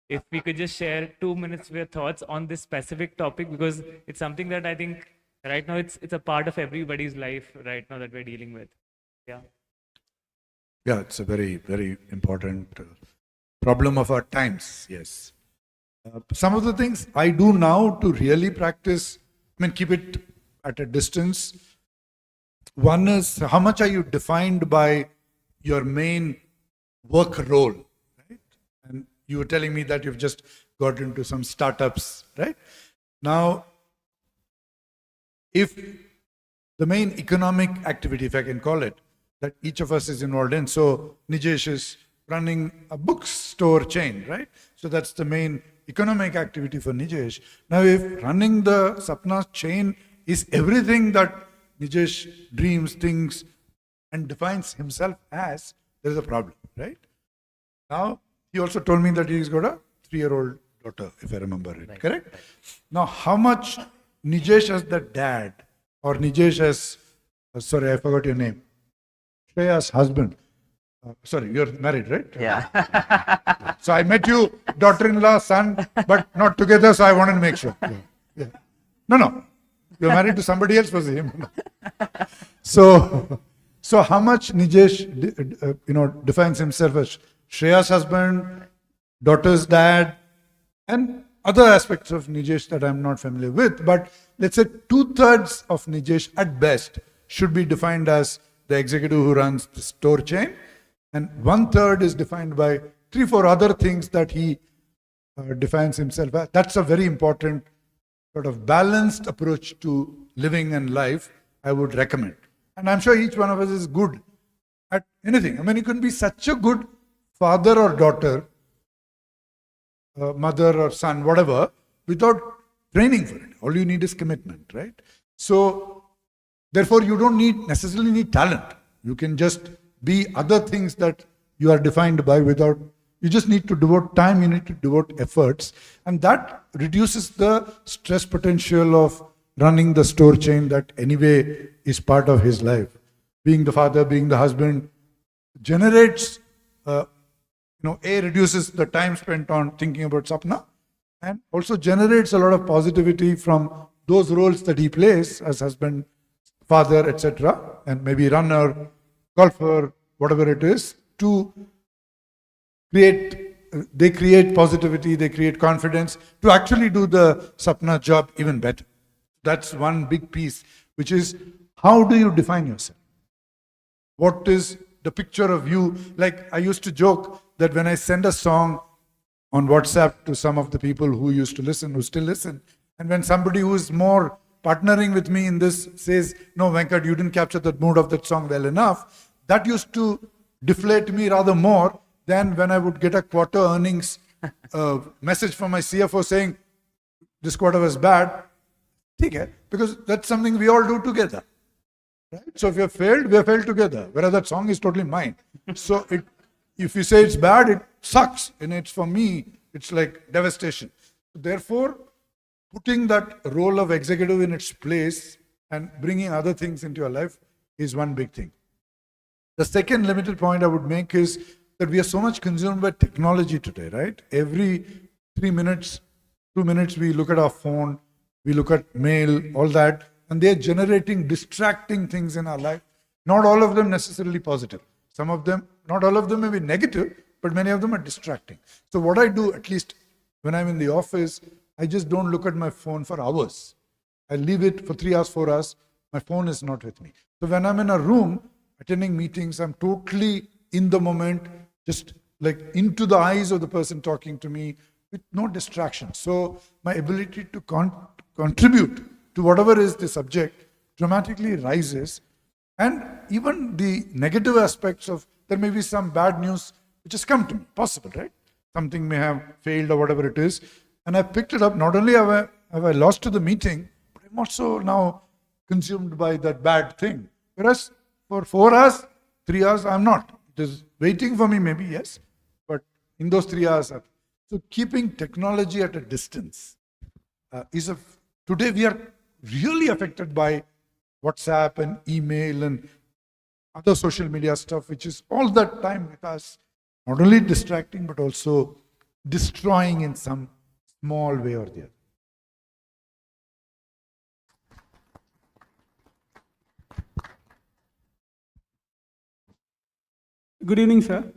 [SPEAKER 9] if we could just share 2 minutes of your thoughts on this specific topic, because it's something that I think right now it's a part of everybody's life right now that we're dealing with. Yeah.
[SPEAKER 3] Yeah, it's a very, very important problem of our times. Yes. Some of the things I do now to really practice, keep it at a distance. One is, how much are you defined by your main work role, right? And you were telling me that you've just got into some startups, right? Now, if the main economic activity, if I can call it, that each of us is involved in, so Nijesh is running a bookstore chain, right? So that's the main economic activity for Nijesh. Now, if running the Sapna chain is everything that Nijesh dreams, thinks, and defines himself as, there is a problem, right? Now, he also told me that he's got a 3-year-old daughter, if I remember it, right, correct? Right. Now, how much Nijesh as the dad, or Nijesh as, sorry, I forgot your name, Shreya's husband. Sorry, you're married, right?
[SPEAKER 10] Yeah.
[SPEAKER 3] So I met you, daughter-in-law, son, but not together, so I wanted to make sure. Yeah. No. You're married to somebody else, was him. So how much Nijesh, defines himself as Shreya's husband, daughter's dad, and other aspects of Nijesh that I'm not familiar with. But let's say 2/3 of Nijesh at best should be defined as the executive who runs the store chain, and 1/3 is defined by 3-4 other things that he defines himself as. That's a very important sort of balanced approach to living and life I would recommend. And I'm sure each one of us is good at anything. You can be such a good father or daughter, mother or son, whatever, without training for it. All you need is commitment, right? So, therefore, you don't necessarily need talent. You can just be other things that you are defined by without, you just need to devote time, you need to devote efforts, and that reduces the stress potential of running the store chain that anyway is part of his life. Being the father, being the husband, generates, reduces the time spent on thinking about Sapna, and also generates a lot of positivity from those roles that he plays as husband, father, etc., and maybe runner, golfer, whatever it is, to they create positivity, they create confidence to actually do the Sapna job even better. That's one big piece, which is, how do you define yourself? What is the picture of you? Like I used to joke that when I send a song on WhatsApp to some of the people who used to listen, who still listen, and when somebody who is more partnering with me in this says, no, Venkat, you didn't capture the mood of that song well enough, that used to deflate me rather more than when I would get a quarter earnings message from my CFO saying, this quarter was bad. Okay, because that's something we all do together. Right? So if we have failed together, whereas that song is totally mine. So if you say it's bad, it sucks. And it's, for me, it's like devastation. Therefore, putting that role of executive in its place and bringing other things into your life is one big thing. The second limited point I would make is that we are so much consumed by technology today, right? Every 3 minutes, 2 minutes, we look at our phone, we look at mail, all that, and they're generating distracting things in our life. Not all of them necessarily positive. Some of them, not all of them may be negative, but many of them are distracting. So what I do, at least when I'm in the office, I just don't look at my phone for hours. I leave it for 3 hours, 4 hours. My phone is not with me. So when I'm in a room attending meetings, I'm totally in the moment, just like into the eyes of the person talking to me with no distraction. So my ability to contribute to whatever is the subject dramatically rises. And even the negative aspects of, there may be some bad news which has come to me, possible, right? Something may have failed or whatever it is. And I picked it up. Not only have I lost to the meeting, but I'm also now consumed by that bad thing. Whereas for 4 hours, 3 hours, I'm not. It is waiting for me, maybe, yes. But in those 3 hours, so keeping technology at a distance today we are really affected by WhatsApp and email and other social media stuff, which is all that time with us, not only distracting, but also destroying in some small way or the other.
[SPEAKER 10] Good evening, sir.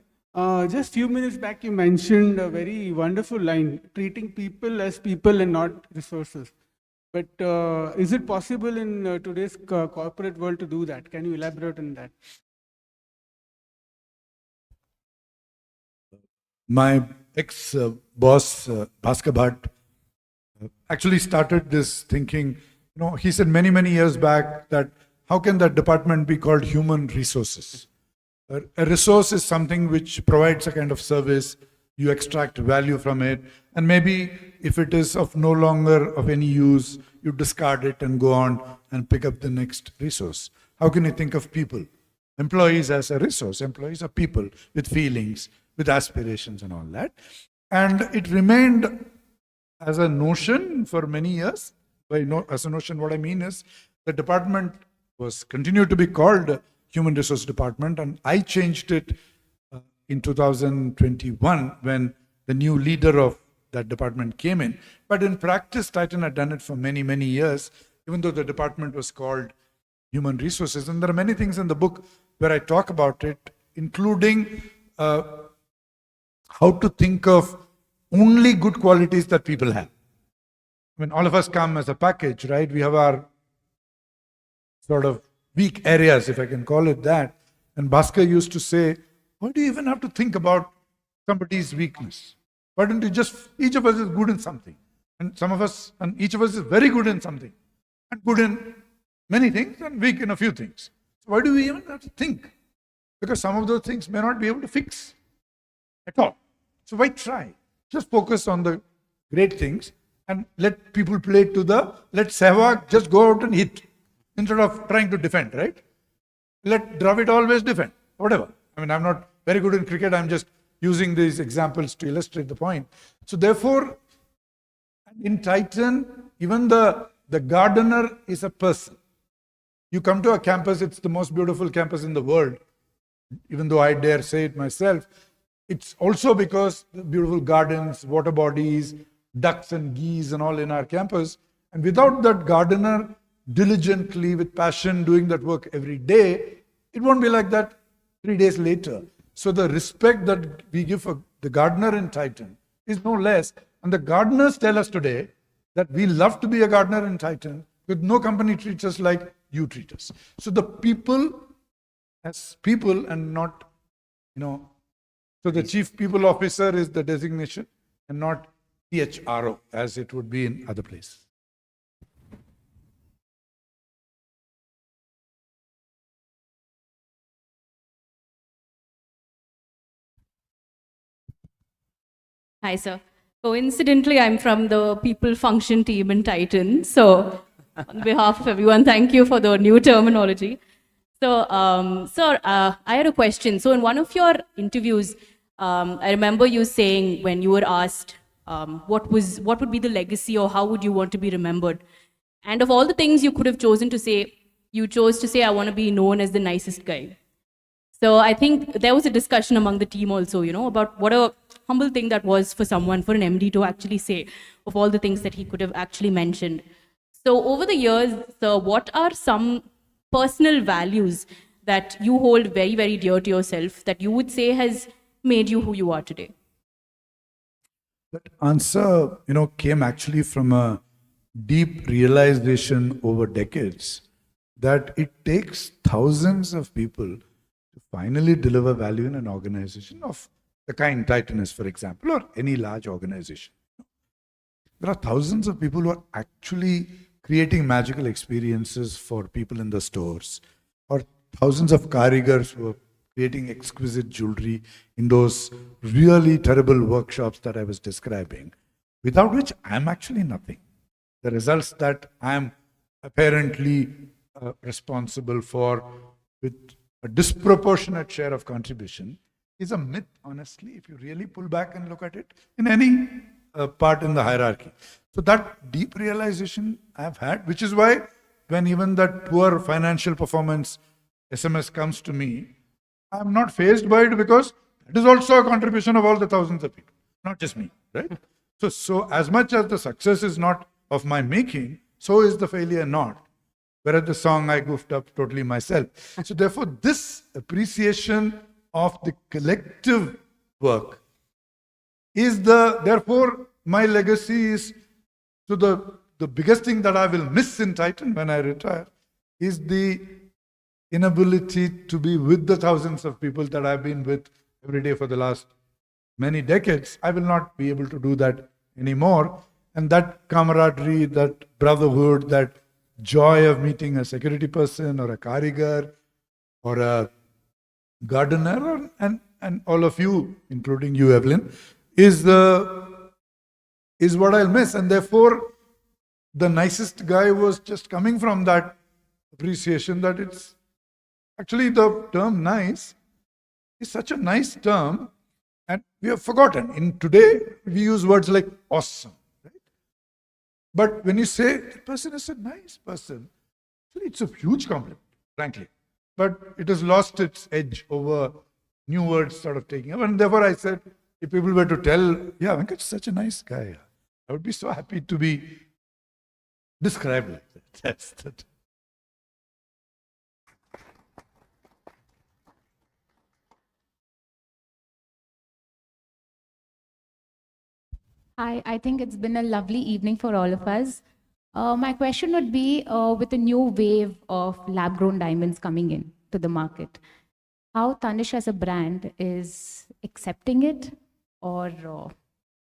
[SPEAKER 10] Just few minutes back, you mentioned a very wonderful line, treating people as people and not resources. But is it possible in today's corporate world to do that? Can you elaborate on that?
[SPEAKER 3] My ex-boss, Bhaskar Bhatt, actually started this thinking, he said many, many years back that how can that department be called human resources? A resource is something which provides a kind of service, you extract value from it, and maybe if it is of no longer of any use, you discard it and go on and pick up the next resource. How can you think of people? Employees as a resource. Employees are people with feelings, with aspirations and all that. And it remained as a notion for many years. As a notion, what I mean is the department was continued to be called Human Resource Department, and I changed it in 2021 when the new leader of that department came in. But in practice, Titan had done it for many, many years, even though the department was called Human Resources. And there are many things in the book where I talk about it, including how to think of only good qualities that people have. I mean, all of us come as a package, right? We have our sort of weak areas, if I can call it that. And Bhaskar used to say, why do you even have to think about somebody's weakness? Why don't you just, each of us is good in something. And each of us is very good in something. And good in many things and weak in a few things. So why do we even have to think? Because some of those things may not be able to fix at all. So why try? Just focus on the great things and let people play to let Sehwag just go out and hit instead of trying to defend, right? Let Dravid always defend, whatever. I mean, I'm not very good in cricket. I'm just using these examples to illustrate the point. So therefore, in Titan, even the gardener is a person. You come to a campus, it's the most beautiful campus in the world. Even though I dare say it myself, it's also because the beautiful gardens, water bodies, ducks and geese and all in our campus. And without that gardener diligently, with passion, doing that work every day, it won't be like that 3 days later. So the respect that we give for the gardener in Titan is no less. And the gardeners tell us today that we love to be a gardener in Titan, because no company treats us like you treat us. So the people as people and not, so the chief people officer is the designation and not CHRO as it would be in other places.
[SPEAKER 11] Hi, sir. Coincidentally, I'm from the people function team in Titan. So, on behalf of everyone, thank you for the new terminology. So, sir, I had a question. So, in one of your interviews, I remember you saying when you were asked what would be the legacy or how would you want to be remembered, And of all the things you could have chosen to say, you chose to say, I want to be known as the nicest guy. So I think there was a discussion among the team also, about what a humble thing that was for someone, for an MD to actually say of all the things that he could have actually mentioned. So over the years, sir, what are some personal values that you hold very, very dear to yourself that you would say has made you who you are today?
[SPEAKER 3] That answer, came actually from a deep realization over decades that it takes thousands of people to finally deliver value in an organization of the kind Titan is, for example, or any large organization. There are thousands of people who are actually creating magical experiences for people in the stores, or thousands of karigars who are creating exquisite jewelry in those really terrible workshops that I was describing, without which I'm actually nothing. The results that I'm apparently responsible for, with a disproportionate share of contribution, is a myth, honestly, if you really pull back and look at it in any part in the hierarchy. So that deep realization I've had, which is why when even that poor financial performance SMS comes to me, I'm not fazed by it, because it is also a contribution of all the thousands of people, not just me, right? So as much as the success is not of my making, so is the failure not. Whereas the song I goofed up totally myself. So therefore, this appreciation of the collective work is therefore my legacy is, so the biggest thing that I will miss in Titan when I retire is the inability to be with the thousands of people that I've been with every day for the last many decades. I will not be able to do that anymore. And that camaraderie, that brotherhood, that joy of meeting a security person or a karigar or a gardener, and all of you, including you, Evelyn, is what I'll miss. And therefore, the nicest guy was just coming from that appreciation that it's actually the term nice is such a nice term, and we have forgotten. In today, we use words like awesome. Right? But when you say the person is a nice person, actually it's a huge compliment, frankly. But it has lost its edge over new words sort of taking up. And therefore I said, if people were to tell, yeah, Venkat is such a nice guy, I would be so happy to be described like that. That's that.
[SPEAKER 12] Hi, I think it's been a lovely evening for all of us. My question would be, with a new wave of lab-grown diamonds coming in to the market, how Tanishq as a brand is accepting it, or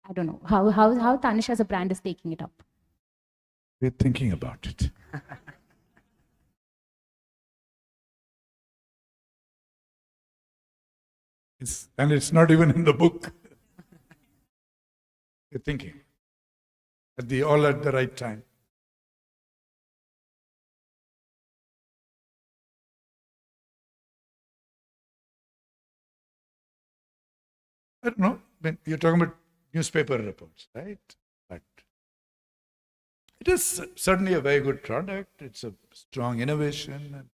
[SPEAKER 12] I don't know, how Tanishq as a brand is taking it up?
[SPEAKER 3] We're thinking about it. And it's not even in the book. We're thinking all at the right time. I don't know. When you're talking about newspaper reports, right? But it is certainly a very good product. It's a strong innovation. And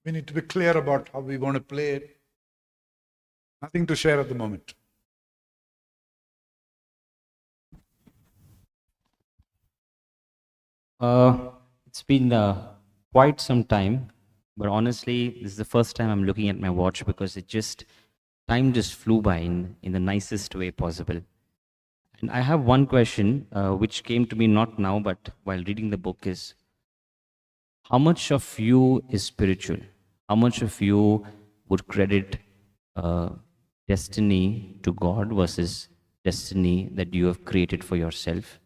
[SPEAKER 3] we need to be clear about how we want to play it. Nothing to share at the moment.
[SPEAKER 2] It's been quite some time, but honestly, this is the first time I'm looking at my watch, because time just flew by in the nicest way possible. And I have one question, which came to me not now, but while reading the book, is how much of you is spiritual? How much of you would credit destiny to God versus destiny that you have created for yourself?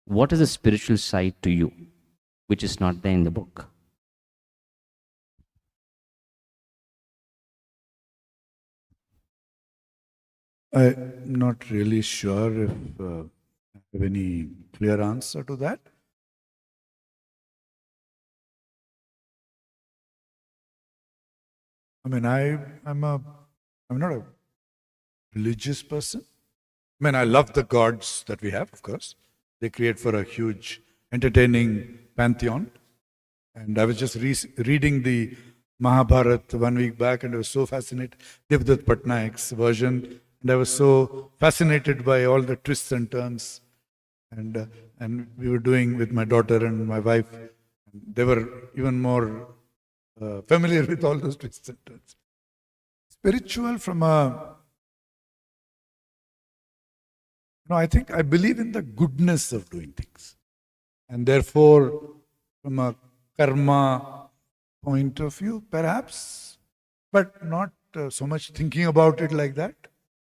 [SPEAKER 2] What is the spiritual side to you, which is not there in the book?
[SPEAKER 3] I'm not really sure if I have any clear answer to that. I mean, I'm not a religious person. I mean, I love the gods that we have, of course. they create for a huge, entertaining pantheon. And I was just reading the Mahabharata 1 week back, and I was so fascinated. Devdutt Patnaik's version, and I was so fascinated by all the twists and turns. And we were doing with my daughter and my wife. They were even more familiar with all those twists and turns. Spiritual from a, I believe in the goodness of doing things. And therefore, from a karma point of view, perhaps, but not so much thinking about it like that.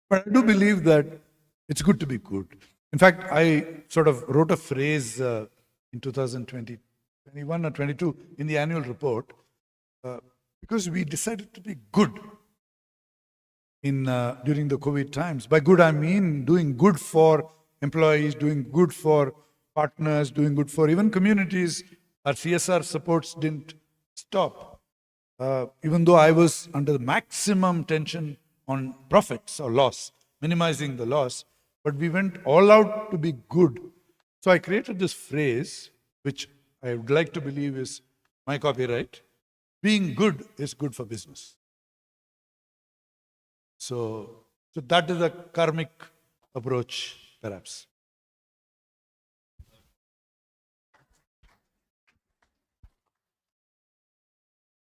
[SPEAKER 3] But I do believe that it's good to be good. In fact, I sort of wrote a phrase in 2020, 21 or 22 in the annual report, because we decided to be good during the COVID times. By good, I mean doing good for employees, doing good for partners, doing good for even communities. Our CSR supports didn't stop. Even though I was under the maximum tension on profits or loss, minimizing the loss, but we went all out to be good. So I created this phrase, which I would like to believe is my copyright. Being good is good for business. So that is a karmic approach, perhaps.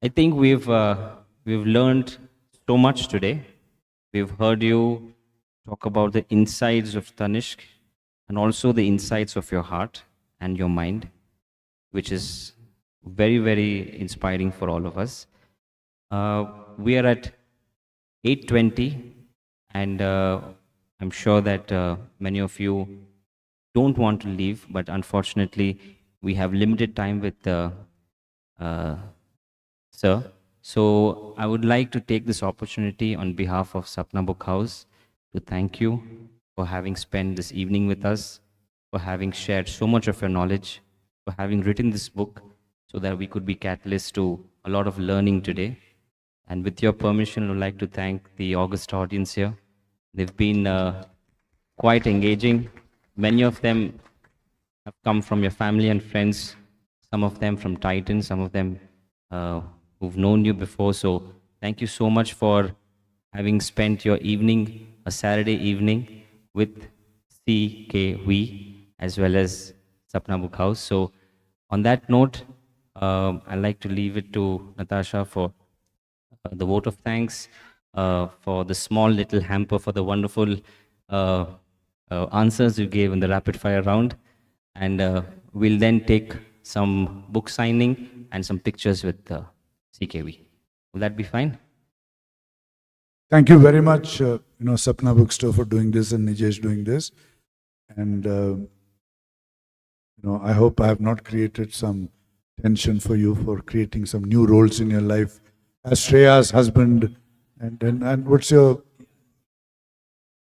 [SPEAKER 2] I think we've learned so much today. We've heard you talk about the insides of Tanishq and also the insides of your heart and your mind, which is very, very inspiring for all of us. We are at 8:20, and I'm sure that many of you don't want to leave, but unfortunately, we have limited time with Sir. So I would like to take this opportunity on behalf of Sapna Book House to thank you for having spent this evening with us, for having shared so much of your knowledge, for having written this book so that we could be catalysts to a lot of learning today. And with your permission, I would like to thank the august audience here. They've been quite engaging. Many of them have come from your family and friends, some of them from Titan, some of them who've known you before. So thank you so much for having spent your evening, a Saturday evening, with CKV as well as Sapna Book House. So on that note, I'd like to leave it to Natasha for the vote of thanks, for the small little hamper, for the wonderful answers you gave in the rapid fire round. And we'll then take some book signing and some pictures with CKV. Will that be fine?
[SPEAKER 3] Thank you very much, Sapna Bookstore for doing this and Nijesh doing this. And, I hope I have not created some tension for you for creating some new roles in your life as Shreya's husband and what's your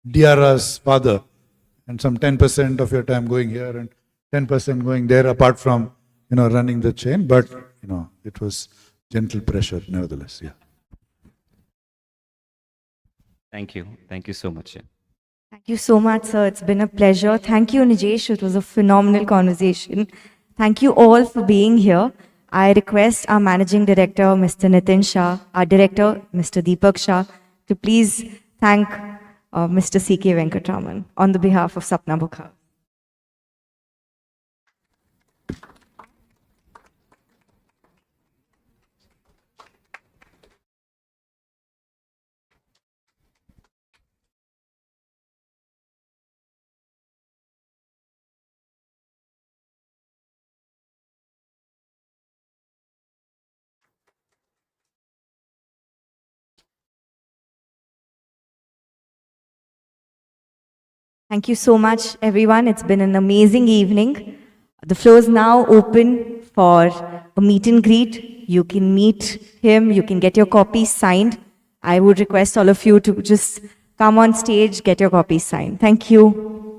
[SPEAKER 3] Diara's father, and some 10% of your time going here and 10% going there, apart from, running the chain. But, it was gentle pressure nevertheless. Yeah.
[SPEAKER 2] Thank you. Thank you so much.
[SPEAKER 1] Thank you so much, sir. It's been a pleasure. Thank you, Nijesh. It was a phenomenal conversation. Thank you all for being here. I request our Managing Director, Mr. Nitin Shah, our Director, Mr. Deepak Shah, to please thank Mr. C.K. Venkataraman on the behalf of Sapna Book House. Thank you so much, everyone. It's been an amazing evening. The floor is now open for a meet and greet. You can meet him. You can get your copies signed. I would request all of you to just come on stage, get your copies signed. Thank you.